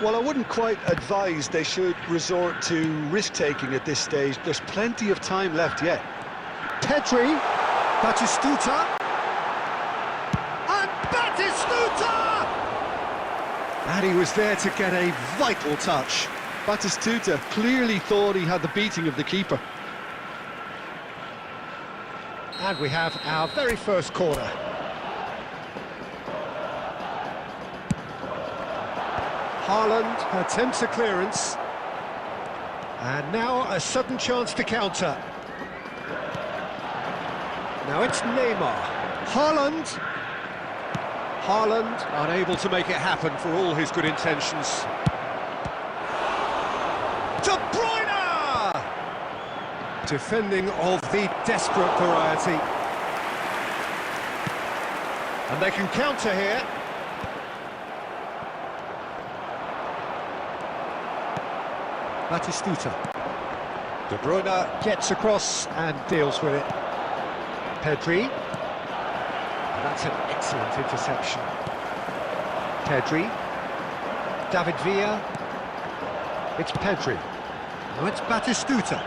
Well, I wouldn't quite advise they should resort to risk-taking at this stage. There's plenty of time left yet.
Pedri, Batistuta, and Batistuta! And he was there to get a vital touch.
Batistuta clearly thought he had the beating of the keeper.
And we have our very first corner. Haaland attempts a clearance. And now a sudden chance to counter. Now it's Neymar. Haaland. Haaland unable to make it happen for all his good intentions. De Bruyne! Defending of the desperate variety. And they can counter here. Batistuta. De Bruyne gets across and deals with it. Pedri. And that's an excellent interception. Pedri. David Villa. It's Pedri. Now it's Batistuta.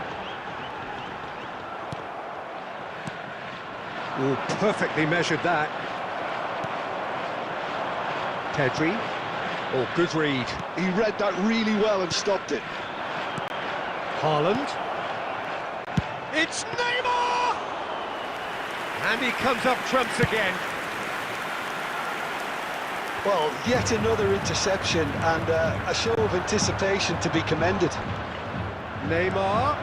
Oh, perfectly measured that. Pedri. Oh, good read.
He read that really well and stopped it.
Haaland. It's Neymar! And he comes up trumps again.
Well, yet another interception and a show of anticipation to be commended.
Neymar.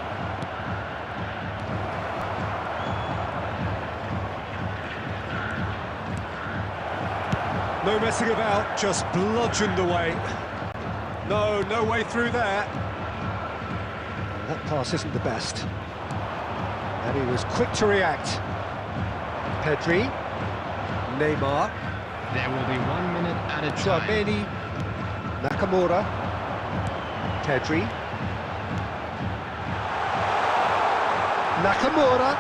No messing about, just bludgeoned away. No way through there. That pass isn't the best. And he was quick to react. Pedri. Neymar.
There will be 1 minute at a time.
Tchouameni. Nakamura. Pedri. Nakamura.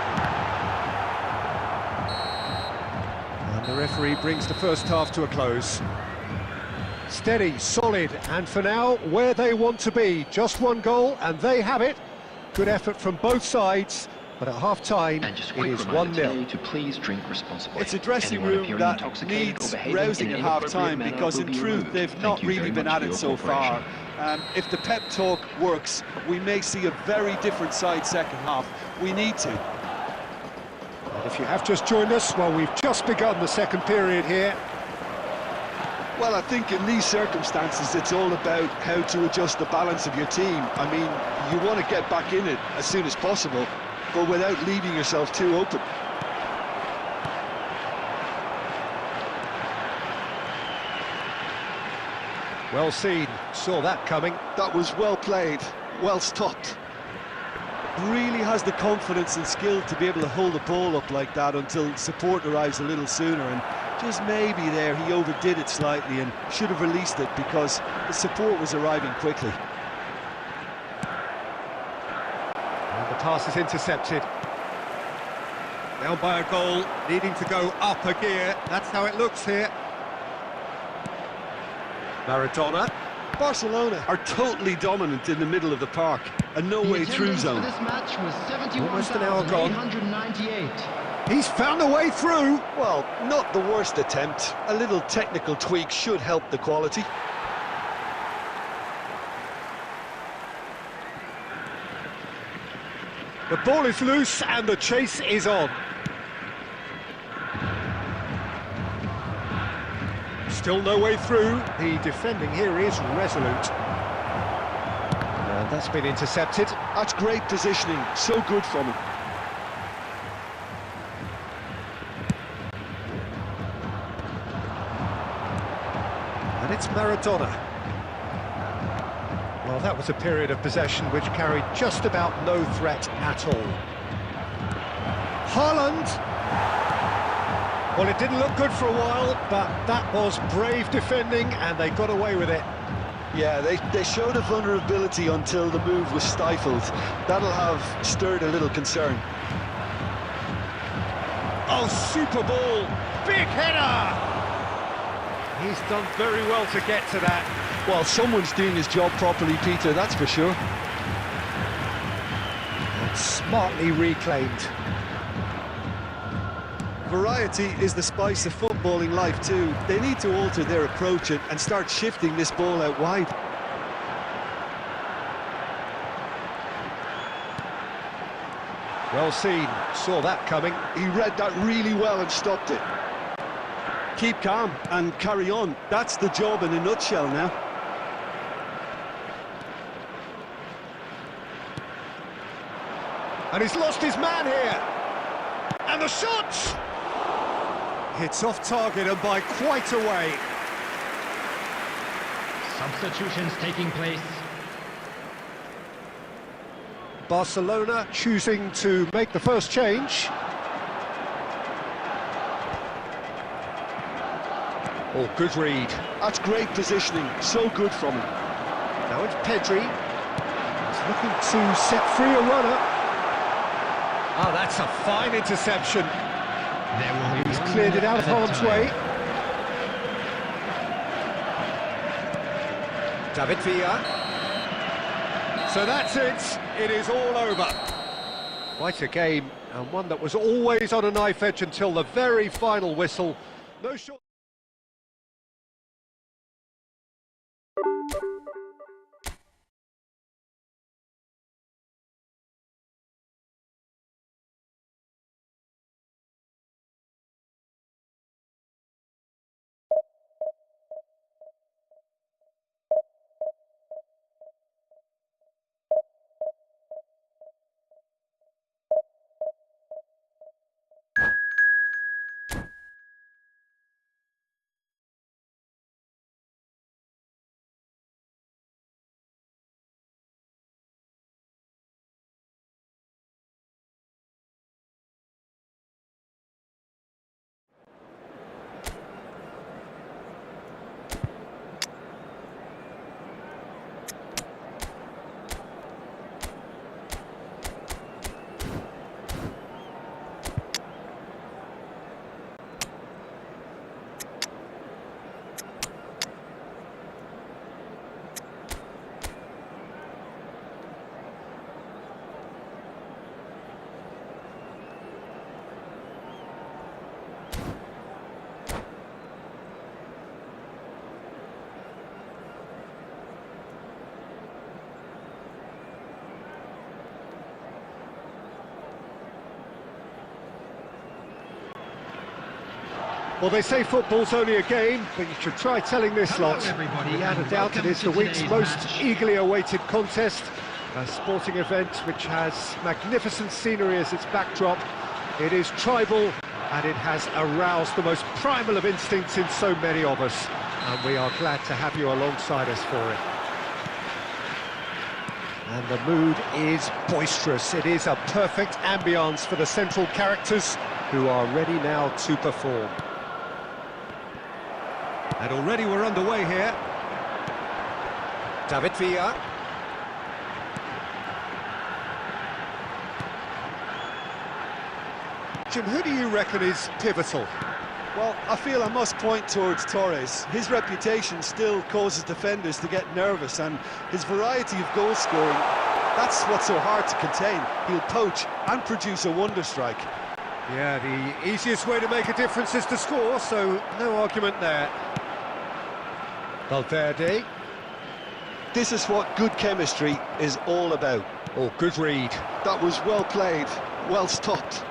And the referee brings the first half to a close. Steady, solid, and for now, where they want to be. Just one goal, and they have it. Good effort from both sides, but at half-time, it is 1-0.
To please drink responsibly.
It's a dressing room that needs rousing at half-time because, in truth, they've not really been at it so far. If the pep talk works, we may see a very different side second half. We need to.
And if you have just joined us, well, we've just begun the second period here.
Well, I think in these circumstances, it's all about how to adjust the balance of your team. I mean, you want to get back in it as soon as possible, but without leaving yourself too open.
Well seen, saw that coming.
That was well played, well stopped. Really has the confidence and skill to be able to hold the ball up like that until support arrives a little sooner, and just maybe there he overdid it slightly and should have released it because the support was arriving quickly.
And the pass is intercepted. Down by a goal, needing to go up a gear. That's how it looks here. Maradona.
Barcelona are totally dominant in the middle of the park, a no-way through zone.
This match was
Almost an hour gone.
71,898.
He's found a way through.
Well, not the worst attempt. A little technical tweak should help the quality.
The ball is loose and the chase is on. Still no way through. The defending here is resolute. And that's been intercepted.
That's great positioning, so good from him.
And it's Maradona. Well, that was a period of possession which carried just about no threat at all. Haaland! Well, it didn't look good for a while, but that was brave defending and they got away with it.
Yeah, they showed a vulnerability until the move was stifled. That'll have stirred a little concern.
Oh, super ball! Big header! He's done very well to get to that.
Well, someone's doing his job properly, Peter, that's for sure.
And smartly reclaimed.
Variety is the spice of footballing life too. They need to alter their approach and start shifting this ball out wide.
Well seen, saw that coming.
He read that really well and stopped it. Keep calm and carry on. That's the job in a nutshell now.
And he's lost his man here. And the shot! Hits off target and by quite a way.
Substitutions taking place.
Barcelona choosing to make the first change. Oh, good read.
That's great positioning, so good from him.
Now it's Pedri. He's looking to set free a runner. Oh, that's a fine interception. He's cleared it out of harm's way. David Villa. So that's it. It is all over. Quite a game, and one that was always on a knife edge until the very final whistle. No short. Well, they say football's only a game, but you should try telling this lot. Without a doubt, it is the week's most eagerly awaited contest. A sporting event which has magnificent scenery as its backdrop. It is tribal, and it has aroused the most primal of instincts in so many of us. and we are glad to have you alongside us for it. And the mood is boisterous. It is a perfect ambience for the central characters who are ready now to perform. And already we're underway here. David Villa. Jim, who do you reckon is pivotal?
Well, I feel I must point towards Torres. His reputation still causes defenders to get nervous, and his variety of goal scoring, that's what's so hard to contain. He'll poach and produce a wonder strike.
Yeah, the easiest way to make a difference is to score, so no argument there. Valverde.
This is what good chemistry is all about.
Oh, good read.
That was well played, well stopped.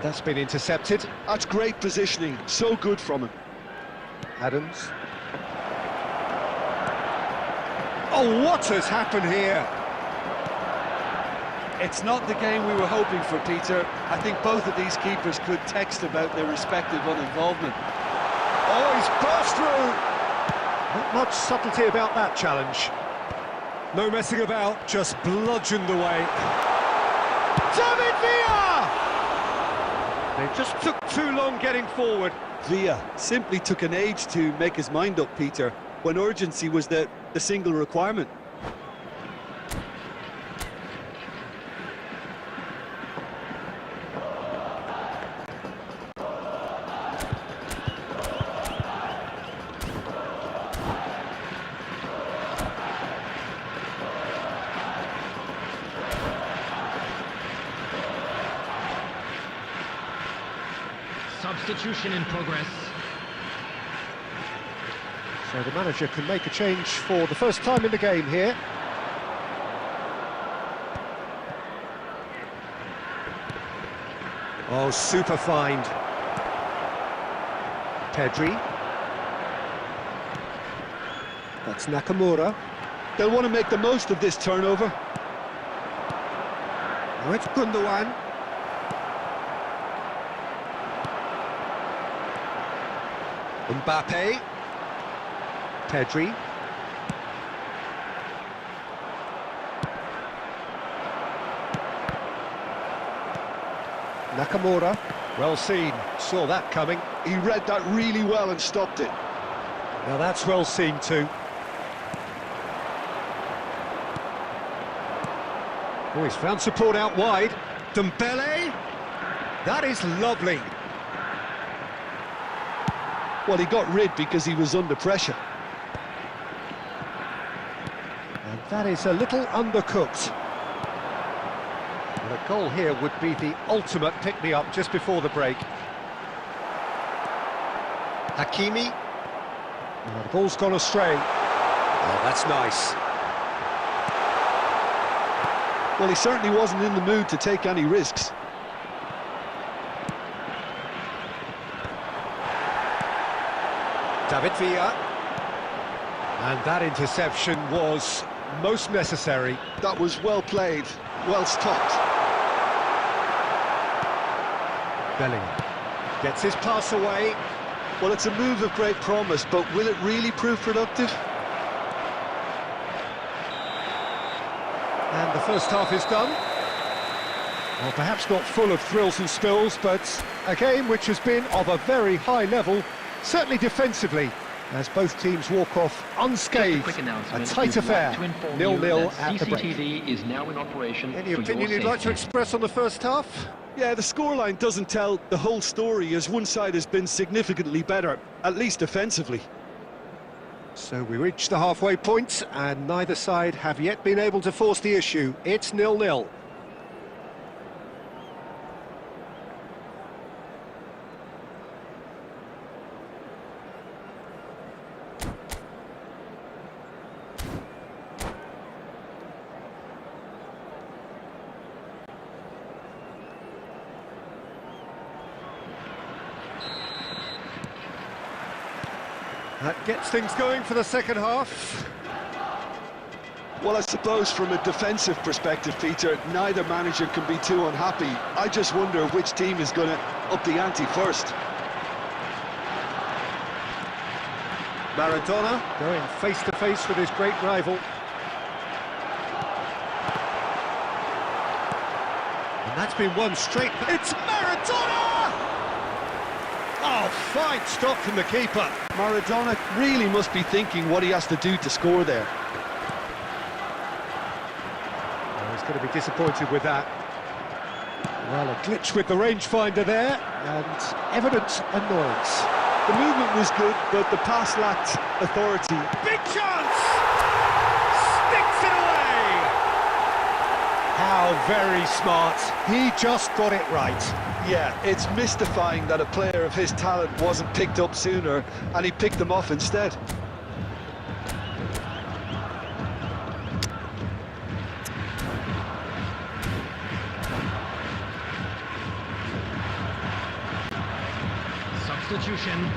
That's been intercepted.
That's great positioning, so good from him.
Adams. Oh, what has happened here?
It's not the game we were hoping for, Peter. I think both of these keepers could text about their respective uninvolvement.
Oh, he's burst through! Not much subtlety about that challenge. No messing about, just bludgeoned away. David Villa! They just took too long getting forward.
Villa simply took an age to make his mind up, Peter, when urgency was the single requirement.
Substitution in progress.
So the manager can make a change for the first time in the game here. Oh, super find. Pedri. That's Nakamura.
They'll want to make the most of this turnover.
Now it's Gundogan. Mbappe. Pedri. Nakamura. Well seen. Saw that coming.
He read that really well and stopped it.
Now that's well seen too. Oh, he's found support out wide. Dembele. That is lovely.
Well, he got rid because he was under pressure.
And that is a little undercooked. Well, a goal here would be the ultimate pick-me-up just before the break. Hakimi. Oh, the ball's gone astray. Oh, that's nice.
Well, he certainly wasn't in the mood to take any risks.
David Villa. And that interception was most necessary.
That was well played, well stopped.
Bellingham gets his pass away.
Well, it's a move of great promise, but will it really prove productive?
And the first half is done. Well, perhaps not full of thrills and spills, but a game which has been of a very high level, certainly defensively, as both teams walk off unscathed. A tight affair, 0-0 at the break.
CCTV is now in operation.
Any opinion you'd like to express on the first half?
Yeah, the scoreline doesn't tell the whole story, as one side has been significantly better, at least defensively.
So we reach the halfway point, and neither side have yet been able to force the issue. It's 0-0. That gets things going for the second half.
Well, I suppose from a defensive perspective, Peter, neither manager can be too unhappy. I just wonder which team is going to up the ante first.
Maradona going face to face with his great rival. And that's been one straight. It's Maradona! Oh, fine stop from the keeper.
Maradona really must be thinking what he has to do to score there.
Oh, he's going to be disappointed with that. Well, a glitch with the rangefinder there, and evident annoyance.
The movement was good, but the pass lacked authority.
Big chance! Sticks it away! How very smart. He just got it right.
Yeah, it's mystifying that a player of his talent wasn't picked up sooner, and he picked them off instead.
Substitution.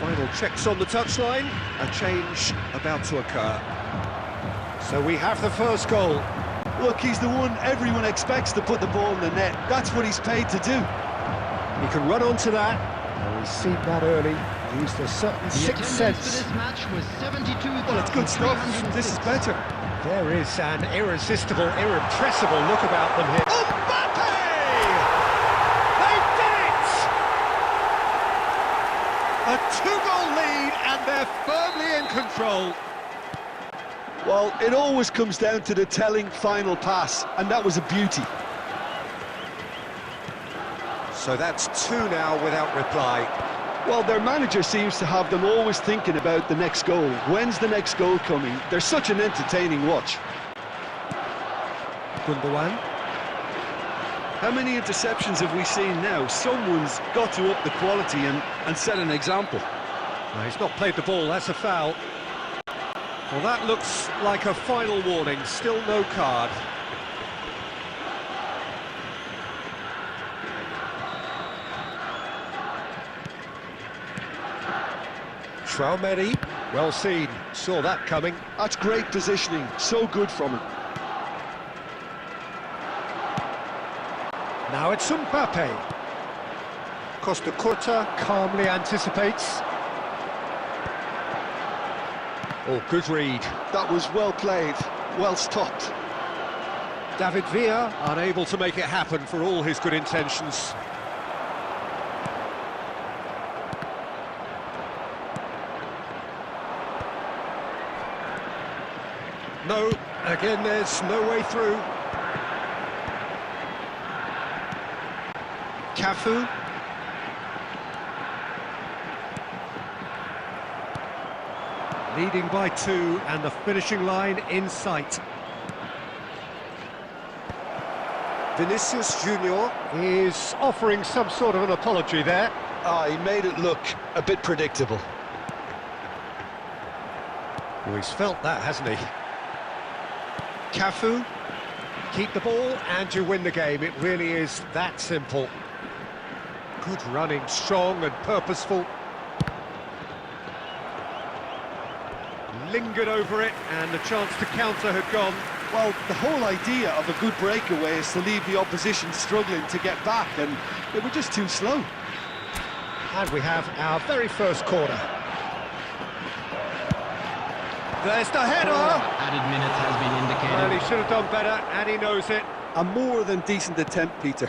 Final checks on the touchline. A change about to occur. So we have the first goal.
Look, he's the one everyone expects to put the ball in the net. That's what he's paid to do.
He can run onto that. Well, he's seen that early. Used a certain
The
sixth
attendance for
sense.
this match was 72,306.
Well, it's good stuff. This is better.
There is an irresistible, irrepressible look about them here. Mbappe! They did it! A two-goal lead, and they're firmly in control.
Well, it always comes down to the telling final pass, and that was a beauty.
So that's two now without reply.
Well, their manager seems to have them always thinking about the next goal. When's the next goal coming? They're such an entertaining watch.
Gundogan.
How many interceptions have we seen now? Someone's got to up the quality and set an example.
No, he's not played the ball, that's a foul. Well, that looks like a final warning, still no card. Traumeri, well seen, saw that coming.
That's great positioning, so good from him.
Now it's Mbappe. Costa Curta calmly anticipates. Oh, good read.
That was well played, well stopped.
David Villa unable to make it happen for all his good intentions. No, again there's no way through. Cafu. Leading by two, and the finishing line in sight. Vinicius Junior is offering some sort of an apology there.
He made it look a bit predictable.
Well, he's felt that, hasn't he? Cafu, keep the ball and you win the game. It really is that simple. Good running, strong and purposeful. Lingered over it, and the chance to counter had gone.
Well, the whole idea of a good breakaway is to leave the opposition struggling to get back, and they were just too slow.
And we have our very first corner. There's the header!
Added minutes has been indicated.
Well, he should have done better, and he knows it.
A more than decent attempt, Peter.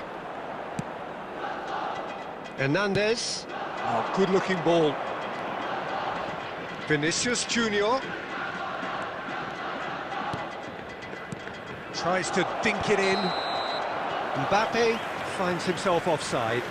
Hernandez. Oh, good-looking ball. Vinicius Junior tries to dink it in. Mbappe finds himself offside.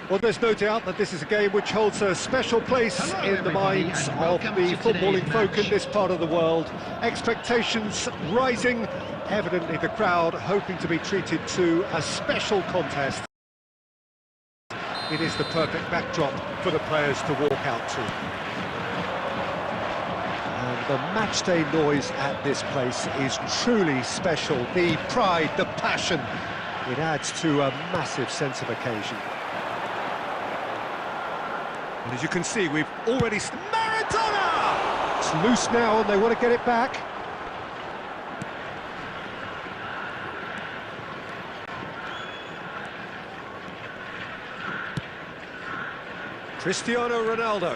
Well, there's no doubt that this is a game which holds a special place
Hello,
in the minds
and
of
welcome
the
to
footballing
today's
folk in
match.
this part of the world. Expectations rising, evidently the crowd hoping to be treated to a special contest. It is the perfect backdrop for the players to walk out to. And the matchday noise at this place is truly special. The pride, the passion, it adds to a massive sense of occasion. And as you can see, we've already... Maradona! It's loose now and they want to get it back. Cristiano Ronaldo.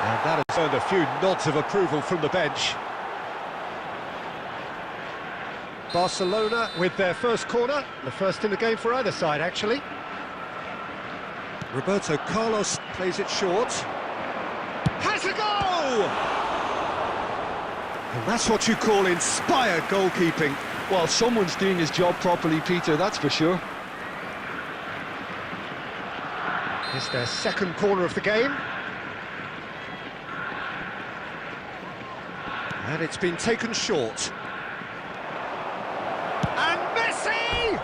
And that has earned a few nods of approval from the bench. Barcelona with their first corner, the first in the game for either side, actually. Roberto Carlos plays it short. Has a goal! And that's what you call inspired goalkeeping.
Well, someone's doing his job properly, Peter, that's for sure.
It's their second corner of the game. And it's been taken short. And Messi!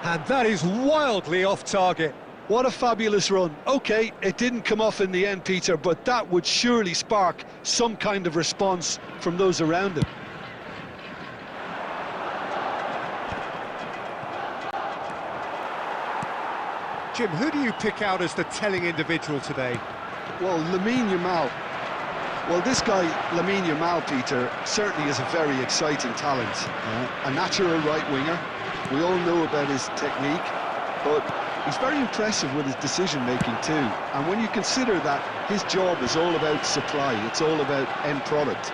And that is wildly off target.
What a fabulous run. OK, it didn't come off in the end, Peter, but that would surely spark some kind of response from those around him.
Jim, who do you pick out as the telling individual today?
Well, Lamine Yamal. Well, this guy, Lamine Yamal, Peter, certainly is a very exciting talent. A natural right winger. We all know about his technique, but he's very impressive with his decision-making too. And when you consider that his job is all about supply, it's all about end product,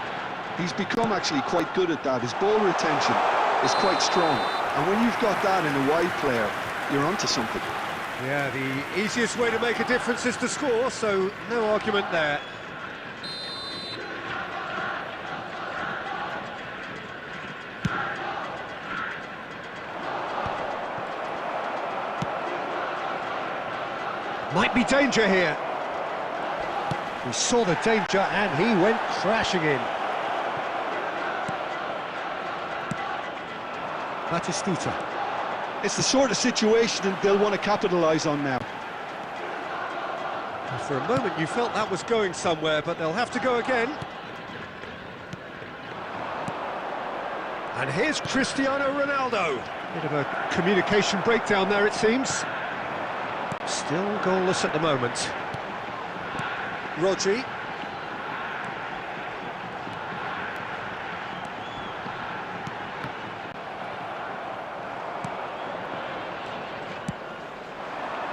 he's become actually quite good at that. His ball retention is quite strong. And when you've got that in a wide player, you're onto something.
Yeah, the easiest way to make a difference is to score, so no argument there. Might be danger here. We saw the danger and he went crashing in. Batistuta.
It's the sort of situation they'll want to capitalise on now.
For a moment you felt that was going somewhere, but they'll have to go again. And here's Cristiano Ronaldo. Bit of a communication breakdown there, it seems. Still goalless at the moment. Rodri.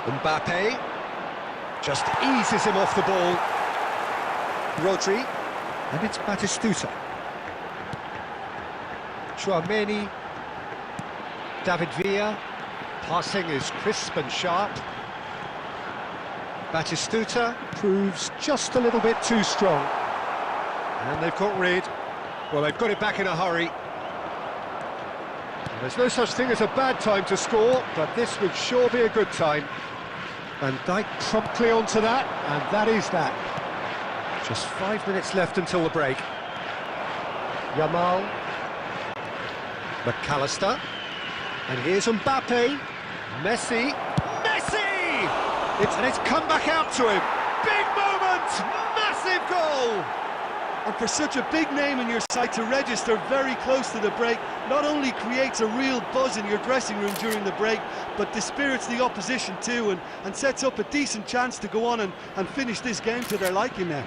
Mbappe just eases him off the ball. Rodri, and it's Batistuta. Chouameni, David Villa, passing is crisp and sharp. Batistuta proves just a little bit too strong. And they've got rid. Well, they've got it back in a hurry. There's no such thing as a bad time to score, but this would sure be a good time. Van Dijk promptly onto that, and that is that. Just 5 minutes left until the break. Yamal. McAllister. And here's Mbappe. Messi. Messi! It's come back out to him. Big moment! Massive goal!
And for such a big name in your side to register very close to the break, not only creates a real buzz in your dressing room during the break, but dispirits the opposition too, and sets up a decent chance to go on and finish this game to their liking now.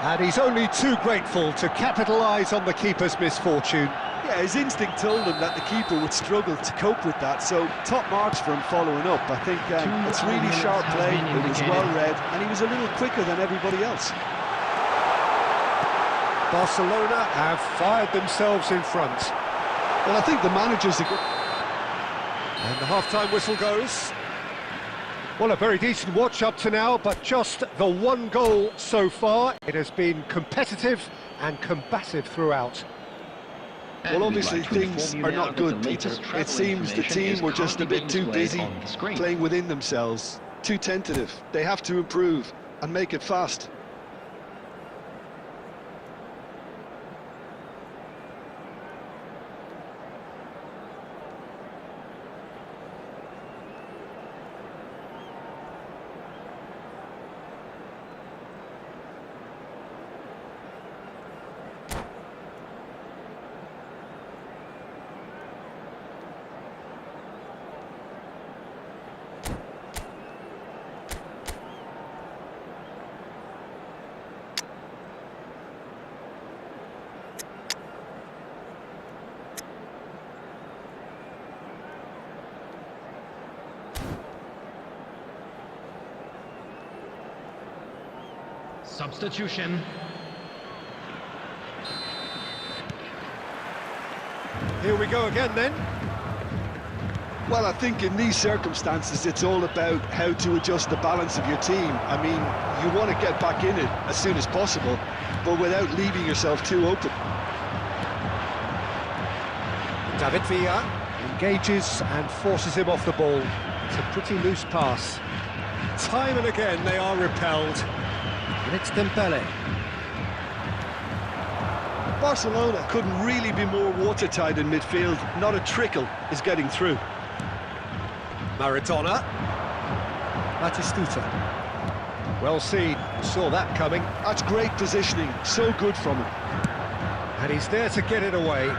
And he's only too grateful to capitalise on the keeper's misfortune.
Yeah, his instinct told him that the keeper would struggle to cope with that, so top marks for him following up. I think it's really sharp play, it was well read, and he was a little quicker than everybody else.
Barcelona have fired themselves in front.
Well, I think the manager's a good...
And the half-time whistle goes. Well, a very decent watch up to now, but just the one goal so far. It has been competitive and combative throughout.
Well, obviously things are not good, Peter. It seems the team were just a bit too busy playing within themselves, too tentative. They have to improve and make it fast.
Substitution.
Here we go again then.
Well, I think in these circumstances it's all about how to adjust the balance of your team. I mean, you want to get back in it as soon as possible, but without leaving yourself too open.
David Villa engages and forces him off the ball. It's a pretty loose pass. Time and again they are repelled. And it's Dembele.
Barcelona couldn't really be more watertight in midfield. Not a trickle is getting through.
Maradona. Batistuta. Well seen, saw that coming.
That's great positioning, so good from him.
And he's there to get it away.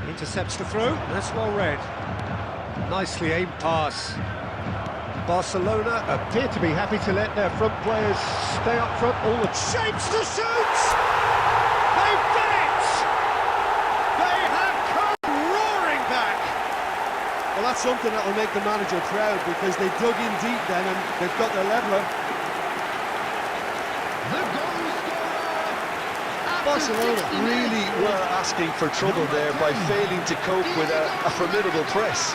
Intercepts the throw, that's well read. Nicely aimed pass. Barcelona appear to be happy to let their front players stay up front all the shapes to shoot! They've done it! They have come roaring back!
Well, that's something that will make the manager proud, because they dug in deep then and they've got their leveller.
The goal scorer.
Barcelona really were asking for trouble there by failing to cope with a formidable press.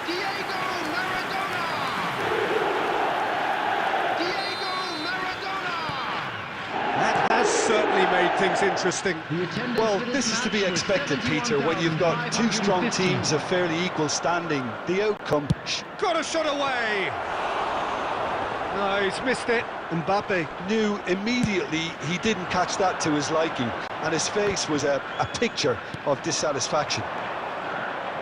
Diego Maradona. Diego Maradona.
That has certainly made things interesting.
Well, this is to be expected, Peter, when you've got two strong teams of fairly equal standing. The outcome...
Got a shot away! No, he's missed it.
Mbappe knew immediately he didn't catch that to his liking, and his face was a picture of dissatisfaction.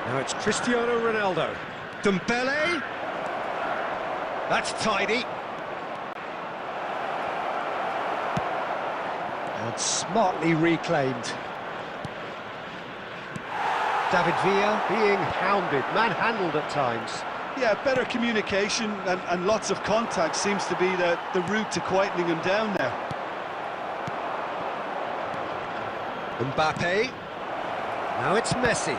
Now it's Cristiano Ronaldo. Dembele. That's tidy. And smartly reclaimed. David Villa being hounded, manhandled at times.
Yeah, better communication and lots of contact seems to be the route to quietening him down now.
Mbappe. Now it's Messi.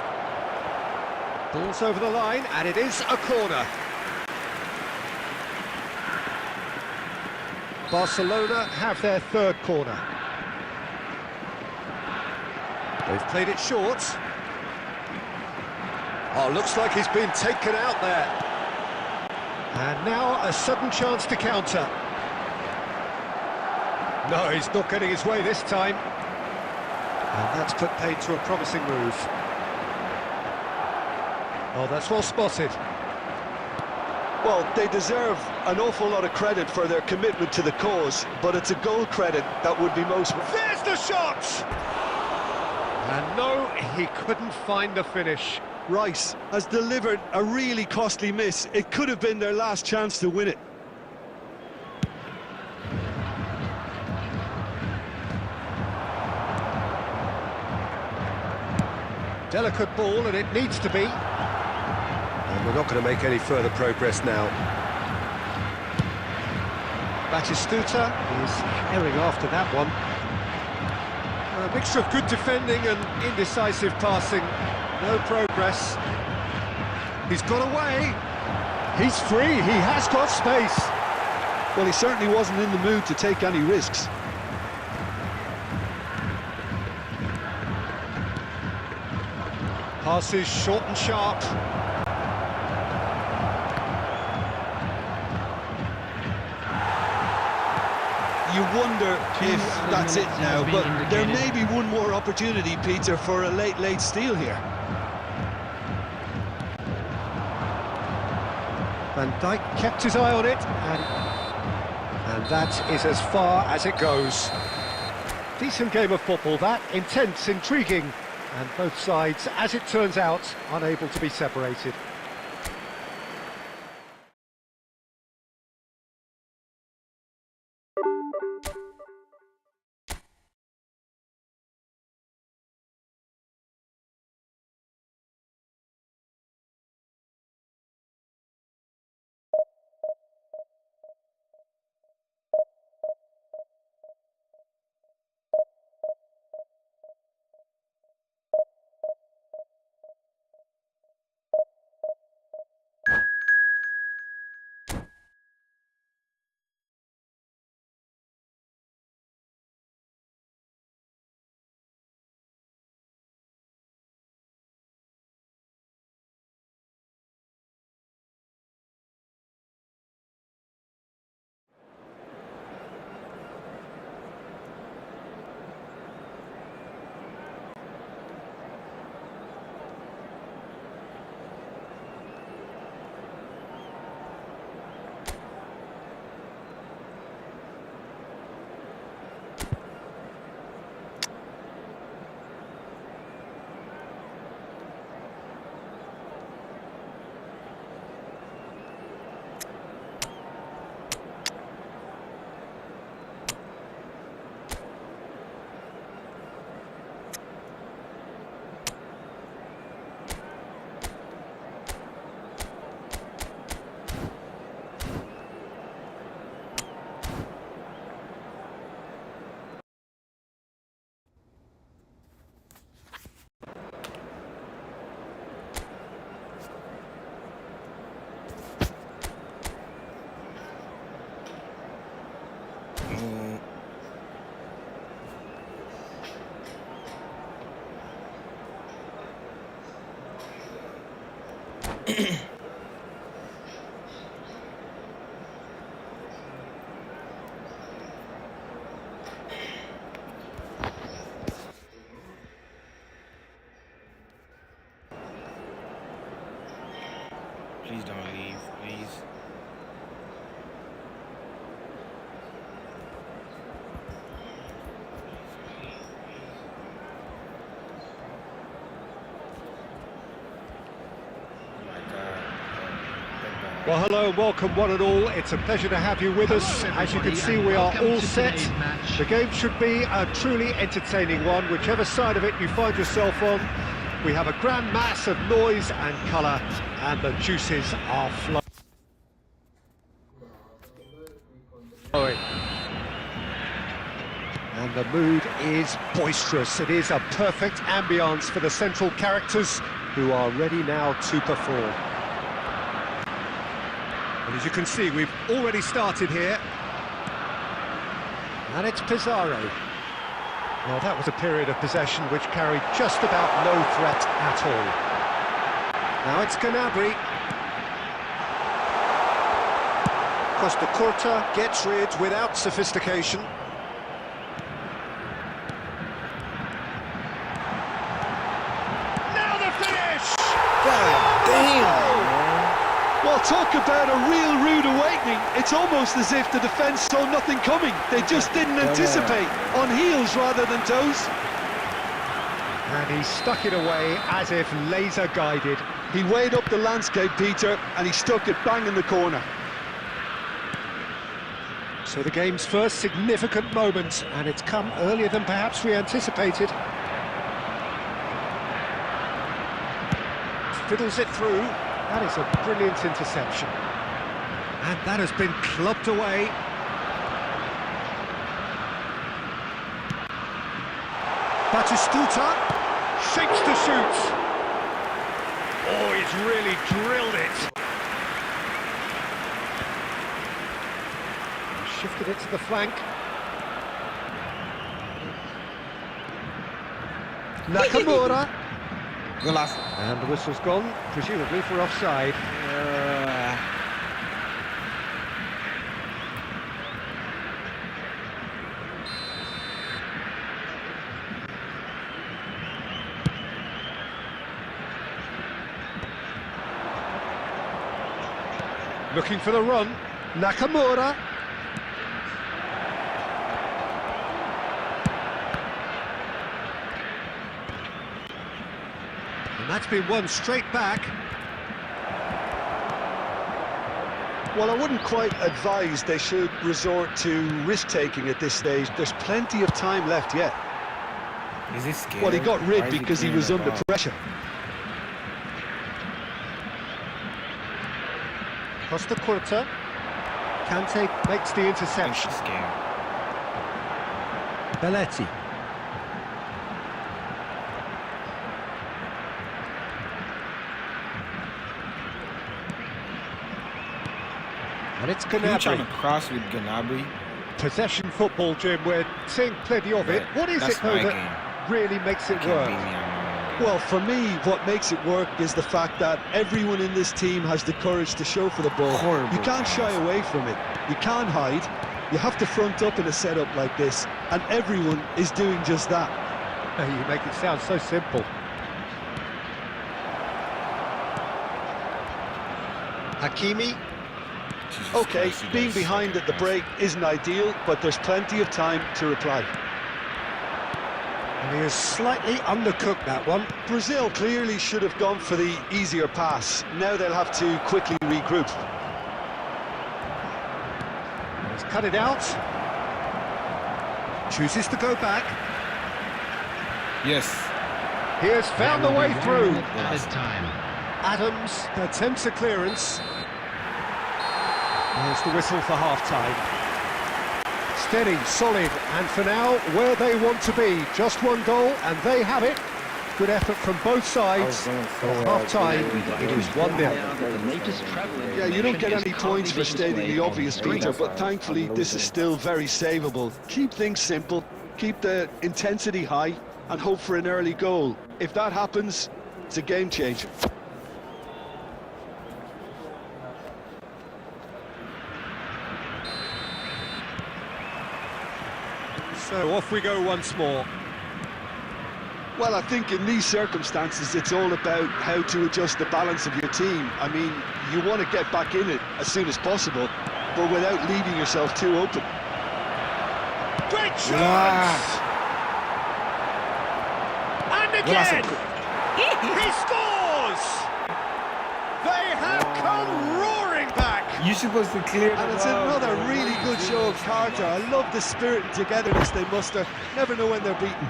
Ball's over the line, and it is a corner. Barcelona have their third corner. They've played it short. Oh, looks like he's been taken out there. And now a sudden chance to counter. No, he's not getting his way this time. And that's put paid to a promising move. Oh, that's well spotted.
Well, they deserve an awful lot of credit for their commitment to the cause, but it's a goal credit that would be most...
There's the shot! And no, he couldn't find the finish.
Rice has delivered a really costly miss. It could have been their last chance to win it.
Delicate ball, and it needs to be. And we're not going to make any further progress now. Batistuta is herring after that one. A mixture of good defending and indecisive passing. No progress. He's got away. He's free. He has got space.
Well, he certainly wasn't in the mood to take any risks.
Passes short and sharp.
You wonder if that's it now, but there may be one more opportunity, Peter, for a late steal here.
Van Dijk kept his eye on it, and that is as far as it goes. Decent game of football, that. Intense, intriguing, and both sides, as it turns out, unable to be separated.
Please don't leave, please.
Well, hello and welcome one and all. It's a pleasure to have you with us. As you can see, we are all set. The game should be a truly entertaining one, whichever side of it you find yourself on. We have a grand mass of noise and colour, and the juices are flowing. And the mood is boisterous. It is a perfect ambience for the central characters, who are ready now to perform. And as you can see, we've already started here. And it's Pizarro. Well, that was a period of possession which carried just about no threat at all. Now it's Gnabry. Costa Curta gets rid without sophistication. Now the finish!
God damn!
Well, talk about a real rude awakening. It's almost as if the defence saw nothing coming. They just didn't anticipate. On heels rather than toes.
And he stuck it away as if laser guided.
He weighed up the landscape, Peter, and he stuck it bang in the corner.
So the game's first significant moment, and it's come earlier than perhaps we anticipated. Fiddles it through. That is a brilliant interception. And that has been clubbed away. Batistuta shapes to shoot. Oh, he's really drilled it. Shifted it to the flank. Nakamura.
Golazo.
And the whistle's gone, presumably for offside. Looking for the run, Nakamura. And that's been won straight back.
Well, I wouldn't quite advise they should resort to risk-taking at this stage. There's plenty of time left yet.
Is this scary?
Well, he got rid because he was under pressure.
Costa Curta. Kante makes the interception.
Scary.
Belletti. And it's
You're trying to
Gnabry.
cross with Gnabry.
Possession football, Jim, we're seeing plenty of it. What is
That's
it, though,
my
that really makes it
Can't
work?
beat me on my own.
Well, for me, what makes it work is the fact that everyone in this team has the courage to show for the ball.
Horrible
You can't shy
pass.
away from it. You can't hide. You have to front up in a setup like this, and everyone is doing just that.
You make it sound so simple. Hakimi.
Jesus
Okay,
Christ, he
being
does
behind
suck
at the
pass.
break isn't ideal, but there's plenty of time to reply.
And he is slightly undercooked, that one.
Brazil clearly should have gone for the easier pass. Now they'll have to quickly regroup.
He's cut it out. Chooses to go back.
Yes.
He has found the way through.
Added time.
Adams attempts a clearance. There's the whistle for half-time. Steady, solid, and for now, where they want to be. Just one goal, and they have it. Good effort from both sides. At half-time, it is 1-0.
Yeah, you don't get any points for stating the obvious, Peter, but thankfully this is still very savable. Keep things simple, keep the intensity high, and hope for an early goal. If that happens, it's a game changer.
So off we go once more.
Well, I think in these circumstances, it's all about how to adjust the balance of your team. I mean, you want to get back in it as soon as possible, but without leaving yourself too open.
Great chance! And again! He scores! They have come roaring back!
You're supposed to clear the
And it's
ball.
another really good show of character. I love the spirit and togetherness they muster. Never know when they're beaten.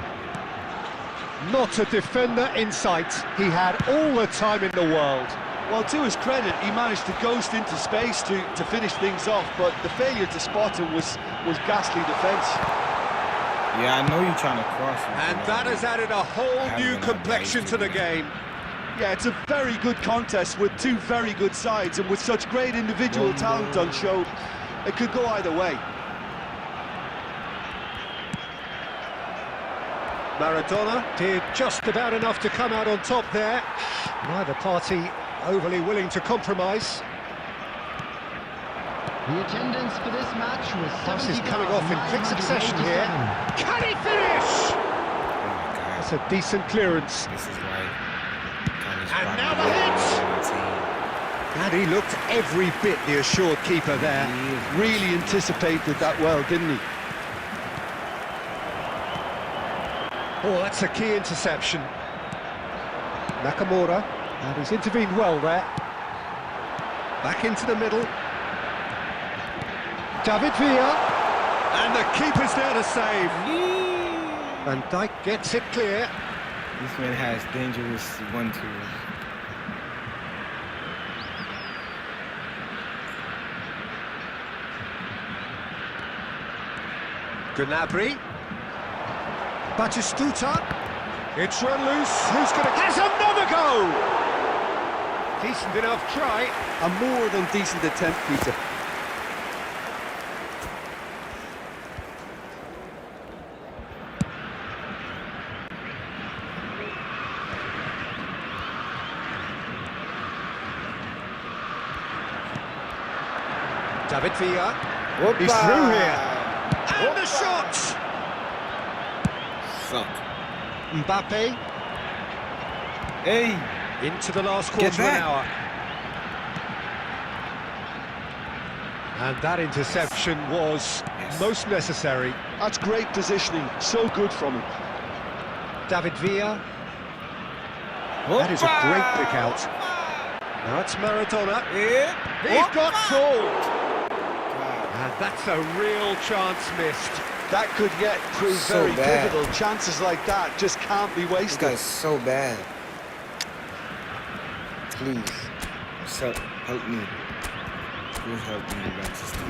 Not a defender in sight. He had all the time in the world.
Well, to his credit, he managed to ghost into space to finish things off, but the failure to spot him was ghastly defence.
Yeah, I know you're trying to cross.
And that has added a whole new complexion to the game.
Yeah, it's a very good contest with two very good sides, and with such great individual talent on show, it could go either way.
Maradona did just about enough to come out on top there. Neither party overly willing to compromise.
The attendance for this match was
Passes coming off in quick succession here.
70,987.
Can he finish?
Oh my God.
That's a decent clearance.
This is why.
And now the hit! And he looked every bit the assured keeper there.
Really anticipated that well, didn't he?
Oh, that's a key interception. Nakamura, and he's intervened well there. Back into the middle. David Villa, and the keeper's there to save. Van Dijk gets it clear.
This man has dangerous 1-2s.
Gnabry. Batistuta. It's run loose. Who's going to... Has another go! Decent enough try.
A more than decent attempt, Peter.
David Villa.
Whoopa.
He's through here. And the shot!
Suck.
Mbappe
Hey.
into the last
Get
quarter of an
back.
hour. And that interception was most necessary.
That's great positioning, so good from him.
David Villa. That is a great pick out. Now it's Maradona.
Yeah.
He's got full. And that's a real chance missed.
That could yet prove
So
very
bad.
pivotal. Chances like that just can't be
This
wasted.
guy's so bad. Please, help me. Please help me, Manchester.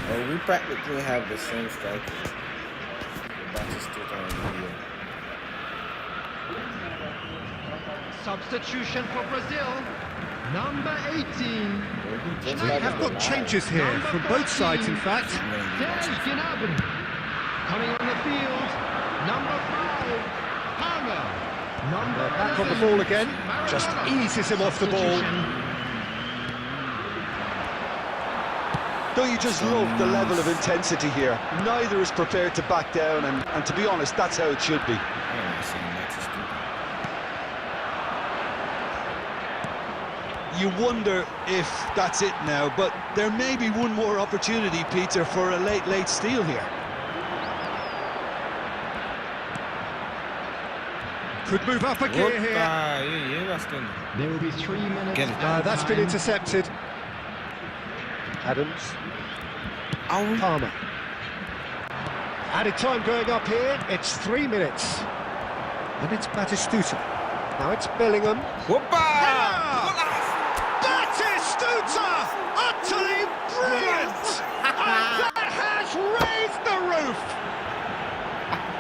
Well, we practically have the same strikers.
Substitution for Brazil. Number 18.
We have got changes here from both sides, in fact.
There's Gnabry. Coming on the field. Number 5. Hammer. Number
Back on the
11,
ball again. Just
Maradona.
eases him off the ball.
Substitution.
Don't you just love the level of intensity here? Neither is prepared to back down, and to be honest, that's how it should be. You wonder if that's it now, but there may be one more opportunity, Peter, for a late steal here.
Could move up a gear here.
There will be 3 minutes.
Get it.
That's been intercepted. Adams. Palmer. Added time going up here. It's 3 minutes. And it's Batistuta. Now it's Bellingham. Batistuta! Utterly brilliant! And that has raised the roof!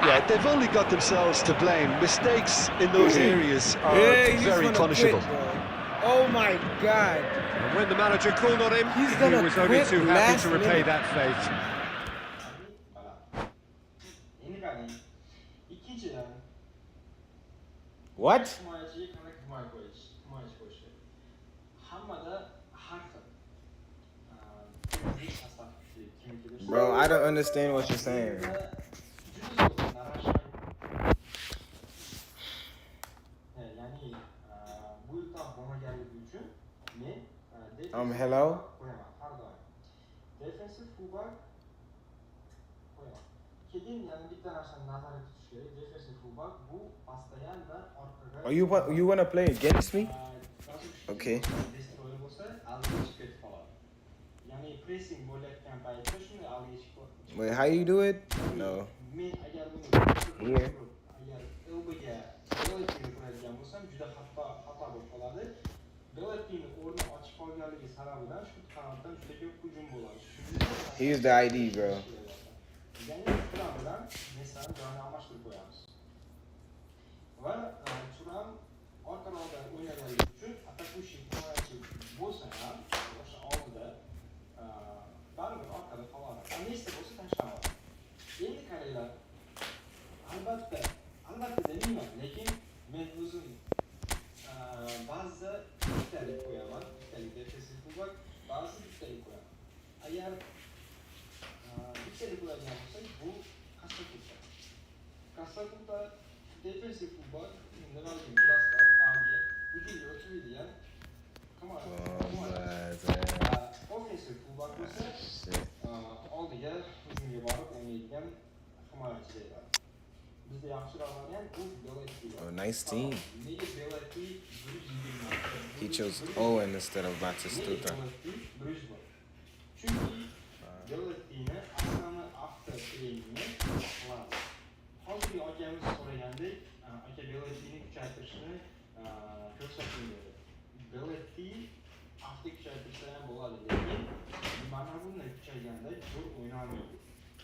Yeah, they've only got themselves to blame. Mistakes in those areas are very punishable.
Oh my God.
And when the manager called on him,
He's
he
gonna
was only
quit
too happy
last
to repay
minute.
that fate.
What? Bro, I don't understand what you're saying. Hello?
Defensive fullback qo'yaman. Keyin yana bitta narsani nazarda tutish kerak. Defensive fullback bu postoyan va orqaga
You wanna play against me? Okay.
destroy bo'lsa, aldiga chiqib ketib qoladi. Ya'ni pressing bo'layotgan paytda shunday aldiga chiqib.
Wait, how you do it? No.
Men agar buni
Here.
agar elboga Belletini qo'yadigan bo'lsam, juda xato bo'lib qoladi. Belletini o'rni ochib qolganligi sababidan shu tarafdan juda ko'p hujum bo'ladi.
Here's the ID, bro.
Ya'ni Turan bilan Messani joyini almashtirib qo'yamiz. Va Turan orqaroqda o'ynaganligi uchun atakushi himoyachi bo'lsa ham o'sha oldida baribir orqada qoladi. Amnista bo'lsa tashlanadi. Endi qaranglar. Albatta demayman, lekin men o'zim ba'zida bittalik qo'yaman, bittalik defensive fullback, ba'zi bittalik qo'yaman. Agar bittalik qo'yadigan bo'lsak, bu Kasakuta defensive fullback nimaligini bilasizlar, aldiga hujumga o'tmaydigan offensive fullback bo'lsa, oldiga hujumga borib o'ynaydigan himoyachi deyiladi. Bizda yaxshiroq bo'lgan bu Belletti.
Oh, nice team.
Nega Belletti
He chose Owen instead of Batistuta.
Chunki Bellettini aslini after trainingni qiladi. Hozirgi akamiz so'ragandek, aka Bellettini kuchaytirishni ko'rsating dedi. Belletti ayında çok oynamıyor.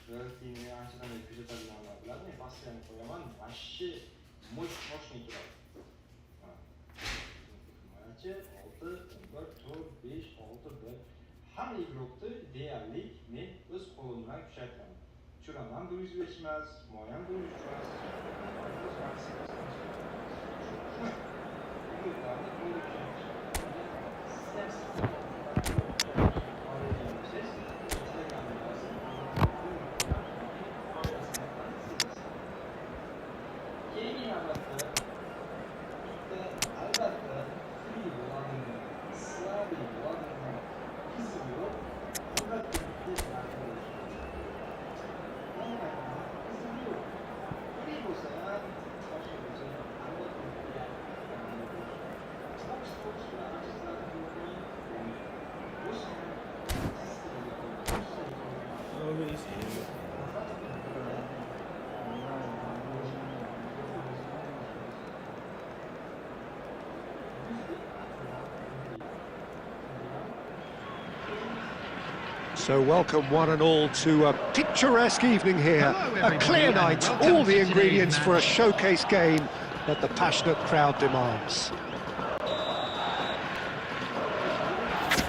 Relativnie anchaganek küçültülenler bilen ne basyan koyaman başı mощный игрок. Maçı 6, 14, 5, 6, 1. Hamma игрокты deyarli men o'z qo'limdan kuchaytiraman. Churaman bir yuz emas, moyam bir yuz emas.
So welcome one and all to a picturesque evening here, a clear night, all the ingredients for a showcase game that the passionate crowd demands.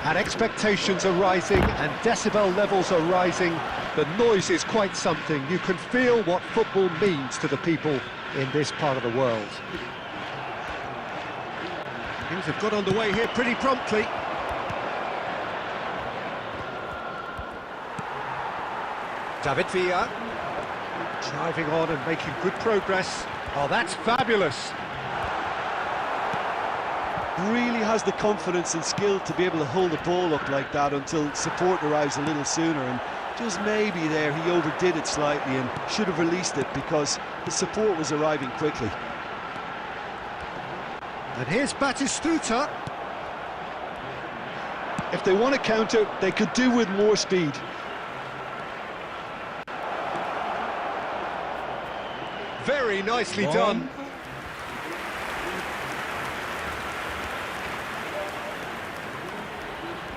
And expectations are rising and decibel levels are rising. The noise is quite something. You can feel what football means to the people in this part of the world. Things have got underway here pretty promptly. David Villa, driving on and making good progress. Oh, that's fabulous.
Really has the confidence and skill to be able to hold the ball up like that until support arrives a little sooner, and just maybe there he overdid it slightly and should have released it because the support was arriving quickly.
And here's Batistuta.
If they want to counter, they could do with more speed.
Very nicely done.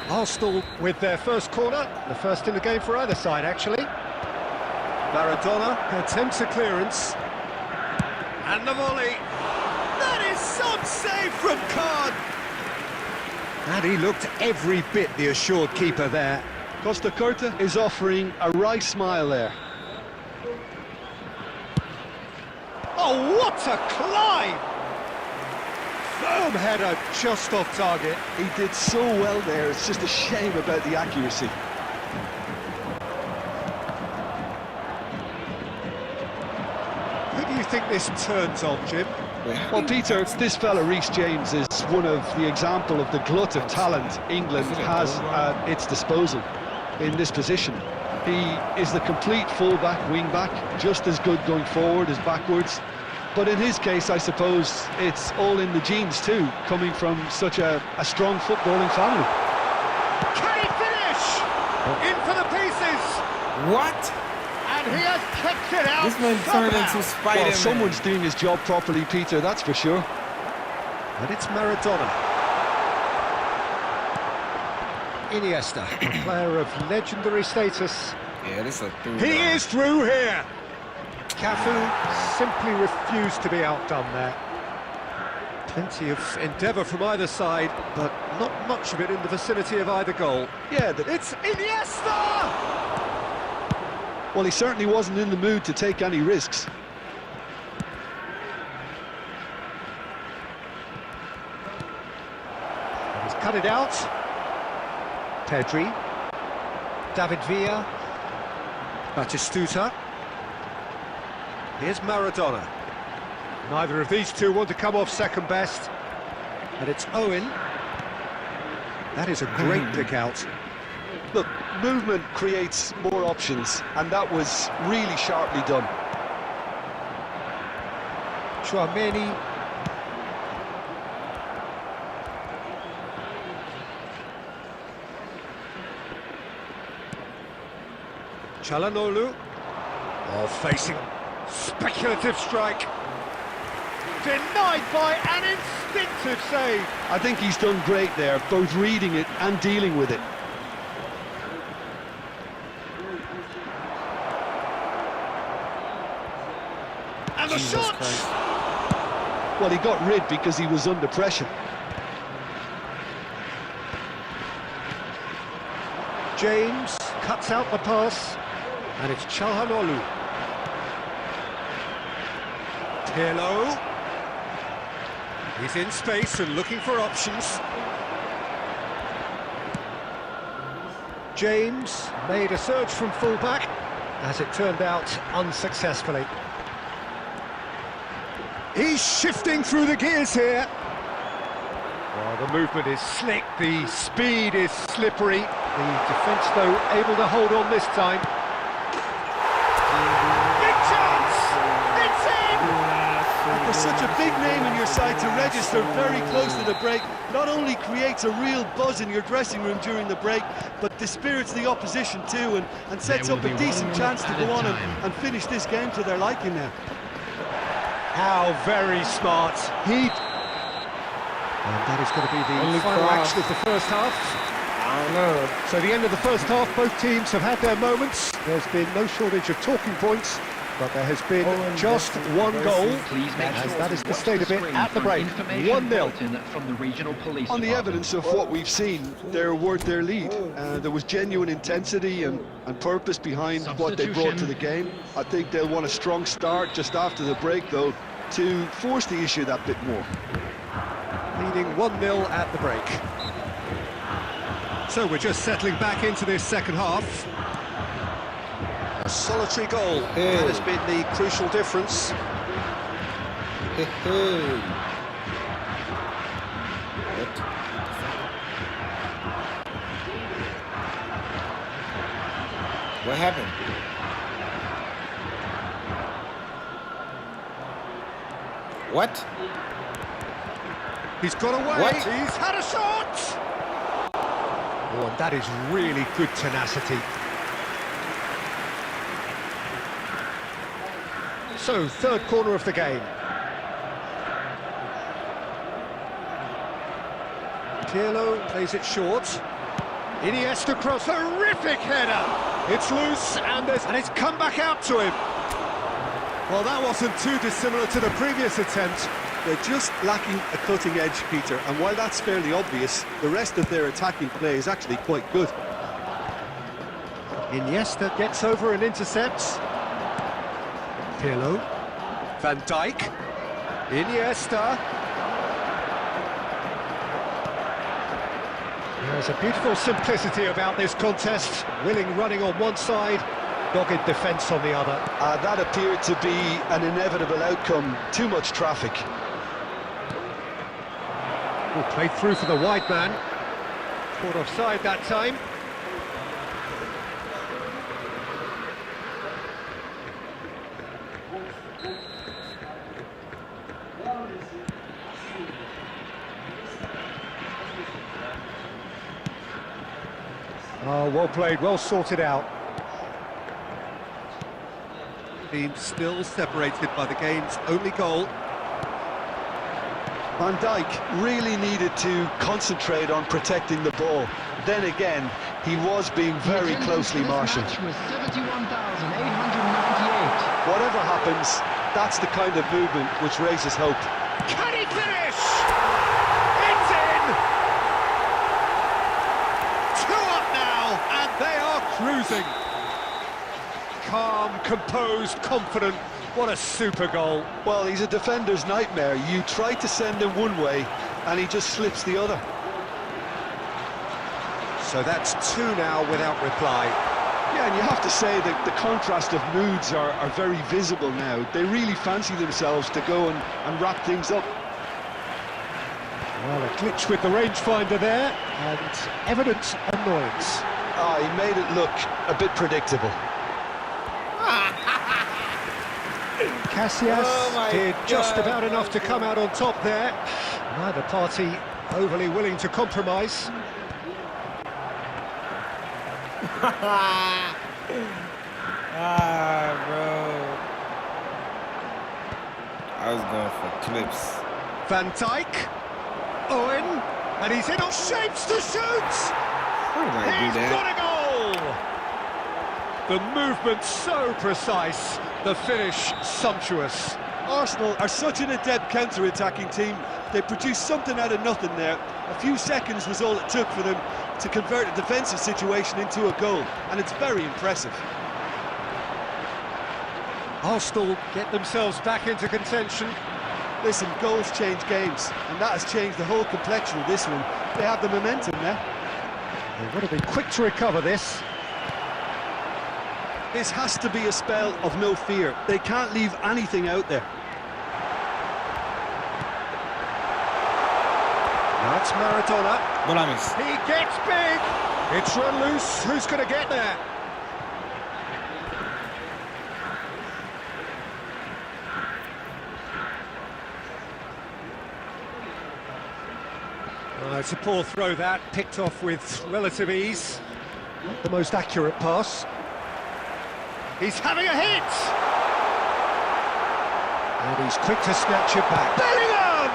Arsenal with their first corner, the first in the game for either side actually. Maradona attempts a clearance. And the volley. That is some save from Khan. And he looked every bit the assured keeper there.
Costa Curta is offering a wry smile there.
Oh, what a climb! Firm header just off target.
He did so well there, it's just a shame about the accuracy.
Who do you think this turns on, Jim?
Well, Peter, this fella Reece James is one of the example of the glut of talent England has at its disposal in this position. He is the complete full-back, wing-back, just as good going forward as backwards. But in his case, I suppose it's all in the genes too, coming from such a strong footballing family.
Can he finish? In for the pieces!
What?
And he has kicked it out.
This man turned into Spider-Man.
Well, someone's doing his job properly, Peter, that's for sure.
And it's Maradona. Iniesta, a player of legendary status.
Yeah, this is a through.
He is through here. Cafu simply refused to be outdone there. Plenty of endeavour from either side, but not much of it in the vicinity of either goal.
Yeah,
It's Iniesta!
well, he certainly wasn't in the mood to take any risks.
And he's cut it out. Pedri. David Villa. Batistuta. Here's Maradona. Neither of these two want to come off second best. And it's Owen. That is a great pick out.
Look, movement creates more options, and that was really sharply done.
Chouameni. Çalhanoğlu. Oh, facing speculative strike. Denied by an instinctive save.
I think he's done great there, both reading it and dealing with it.
And the
Jesus
shot!
Christ.
Well, he got rid because he was under pressure.
James cuts out the pass, and it's Çalhanoğlu. Pirlo. He's in space and looking for options. James made a surge from fullback, as it turned out, unsuccessfully. He's shifting through the gears here. Well, the movement is slick, the speed is slippery. The defence, though, able to hold on this time. Big chance! It's in!
For such a big name in your side to register very close to the break, not only creates a real buzz in your dressing room during the break, but dispirits the opposition too, and sets up a decent chance to go on and finish this game to their liking now.
How very smart. And that is going to be the
Only
final
cross.
action of the first half.
I don't know.
So the end of the first half, both teams have had their moments. There's been no shortage of talking points, but there has been just one goal, as that is the state of it at the break. 1-0.
From the regional police
On the evidence of what we've seen, they're worth their lead. There was genuine intensity and purpose behind what they brought to the game. I think they'll want a strong start just after the break, though, to force the issue that bit more.
Leading 1-0 at the break. So we're just settling back into this second half. A solitary goal, that has been the crucial difference.
Hey, hey. What? What happened? What?
He's got away,
What?
he's had a shot! Oh, and that is really good tenacity. So, third corner of the game. Pirlo plays it short. Iniesta cross, horrific header! It's loose and it's come back out to him. Well, that wasn't too dissimilar to the previous attempt.
They're just lacking a cutting edge, Peter, and while that's fairly obvious, the rest of their attacking play is actually quite good.
Iniesta gets over and intercepts. Pirlo. Van Dijk. Iniesta. There's a beautiful simplicity about this contest. Willing running on one side, dogged defence on the other.
That appeared to be an inevitable outcome. Too much traffic.
Oh, played through for the wide man. Caught offside that time. Oh, well played, well sorted out. Team still separated by the game's only goal.
Van Dijk really needed to concentrate on protecting the ball. Then again, he was being very closely marshalled.
Was 71,898.
Whatever happens, that's the kind of movement which raises hope.
Can he finish? It's in! 2 up now, and they are cruising. Calm, composed, confident. What a super goal.
Well, he's a defender's nightmare. You try to send him one way, and he just slips the other.
So that's 2 now without reply.
Yeah, and you have to say that the contrast of moods are very visible now. They really fancy themselves to go and wrap things up.
Well, a glitch with the rangefinder there, and evident annoyance.
He made it look a bit predictable.
Casillas
Oh
did
my
just
God.
about enough to come out on top there. Neither party overly willing to compromise.
Bro. I was going for clips.
Van Dijk, Owen, and he's in on shapes to shoot!
Why did I do
He's
that?
got a goal! The movement so precise, the finish sumptuous.
Arsenal are such an adept counter-attacking team. They produced something out of nothing there. A few seconds was all it took for them to convert a defensive situation into a goal, and it's very impressive.
Arsenal get themselves back into contention.
Listen, goals change games, and that has changed the whole complexion of this one. They have the momentum now.
They've got to be quick to recover this.
This has to be a spell of no fear. They can't leave anything out there.
That's Maradona.
Bolamis.
He gets big. It's run loose. Who's going to get there? It's a poor throw that, picked off with relative ease. Not the most accurate pass. He's having a hit! And he's quick to snatch it back. Bellingham!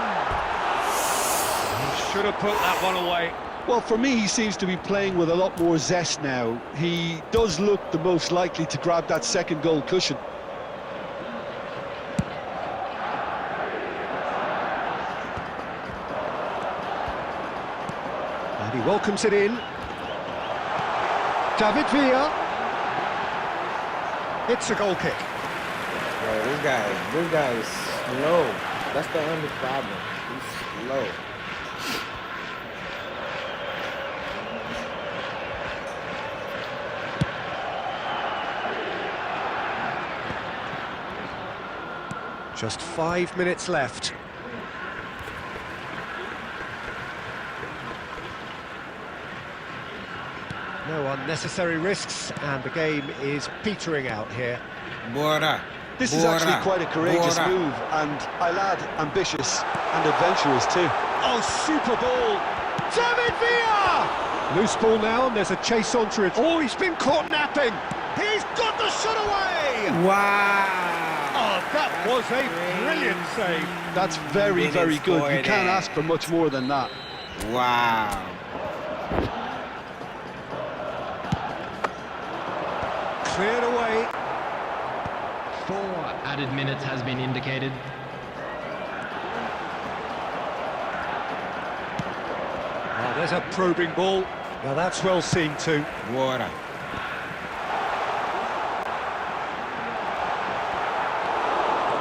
He should have put that one away.
Well, for me, he seems to be playing with a lot more zest now. He does look the most likely to grab that second goal cushion.
And he welcomes it in. David Villa. It's a goal kick.
Bro, this guy is slow. That's the only problem. He's slow.
Just 5 minutes left. No unnecessary risks, and the game is petering out here.
Bora.
This is actually quite a courageous move, and I'll add ambitious and adventurous too.
Oh, super ball! David Villa! Loose ball now, and there's a chase onto it. Oh, he's been caught napping! He's got the shot away!
Wow.
Oh, that was a brilliant save.
That's very, very good. You can't ask for much more than that.
Wow.
Cleared away.
4 added minutes has been indicated.
Oh, there's a probing ball. Now that's well seen too.
Water.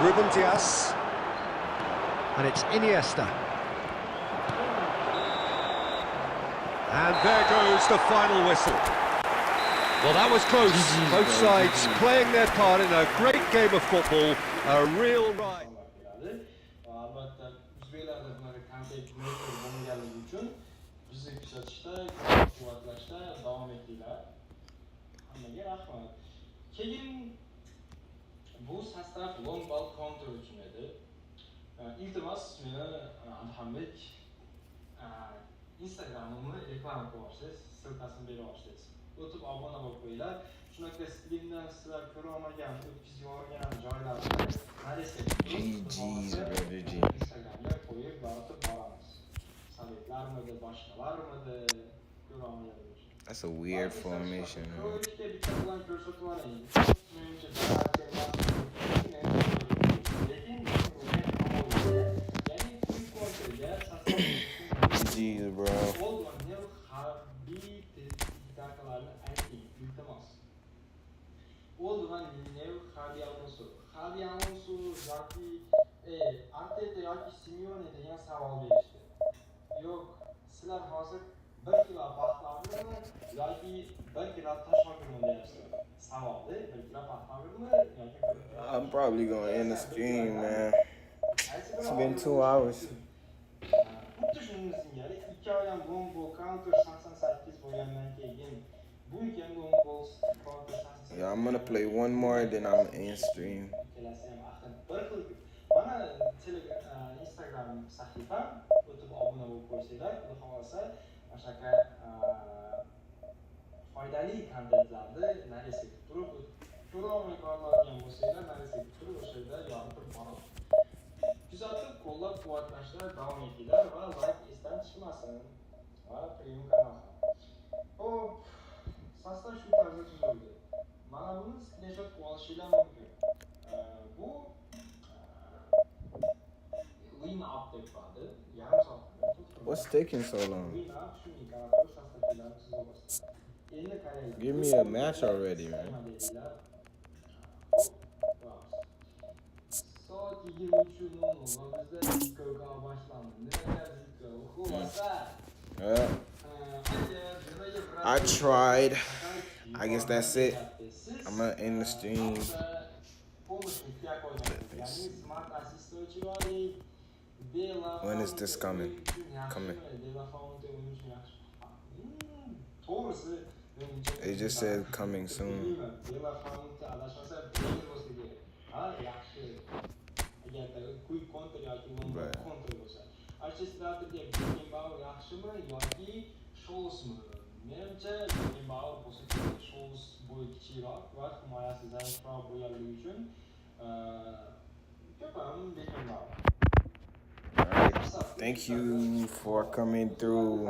Ruben Dias. And it's Iniesta. And there goes the final whistle. Well, that was close. Both sides playing their part in a great game of football. A real ride.
Albatta uzbeklarda bunaqa kontent bo'lmaganligi uchun bizni kuzatishda, quvvatlashda davom etdinglar. Hammaga rahmat. Keyin bu sostav long ball counter uchun edi. Iltimos meni Abduhamid Instagramimni reklama qilyapsiz, siltasini beryapsiz. O'tib obuna bo'lib qo'yinglar. Shunaqa streamdan sizlar ko'ra olmagan, o'tkazib yuborgan joylarni Instagramga qo'yib yoritib boramiz. Savetlarmidi, boshqalarmidi ko'ra olmagan.
That's a weird formation.
Ko'rishga bitta bilan ko'rsatib yuboring. Menimcha
Jeez, bro.
Olduman Neu Javi Alonso. Javi Alonso yoki Arteta yoki Simeone degan savol berishdi. Yo'q, sizlar hozir 1 kilo paxtavirmi yoki 1 kilo toshogirmi deyapsizlar. Savolda 1 kilo paxtavirmi yoki 1 kilo.
I'm probably gonna end the stream, man. It's been 2 hours.
Xuddi shunga singari 2 oy ham long ball counter 88 bo'lgandan keyin bu ham long ball counter 88.
Yeah, I'm gonna play one more, then I'm gonna end stream.
Mana Instagram sahifam, o'tib obuna bo'lib qo'ysanglar, xudo xolasa, o'shaqa foydali kontentlarni narsa turib, ko'ra olmay qoladigan bo'lsanglar, narsa turib o'sha yerda yoritib boramiz. Kuzatib, qo'llab-quvvatlashda davom etinglar va like esdan chiqmasin. Va premium kanal. Hop, sostav shu tarzda tuzildi. Mana buni screenshot olishinglar mumkin. Bu
What's taking so long?
우리나 슈니가 프로샤스타키랑 수고했어. 얘는 가래라.
Give me a match already, man.
Saat 23'ün olmamızda Ziko'ga başlandı. Ziko, who was that?
I tried. I guess that's it. I'm gonna end the stream. When is this coming? Coming. It just said coming soon. But
Menimce Bağır pozitif shows boyu kiçiği var ve Maya sizden fra boyalı için köpeğim benim var.
alright. Thank you for coming through.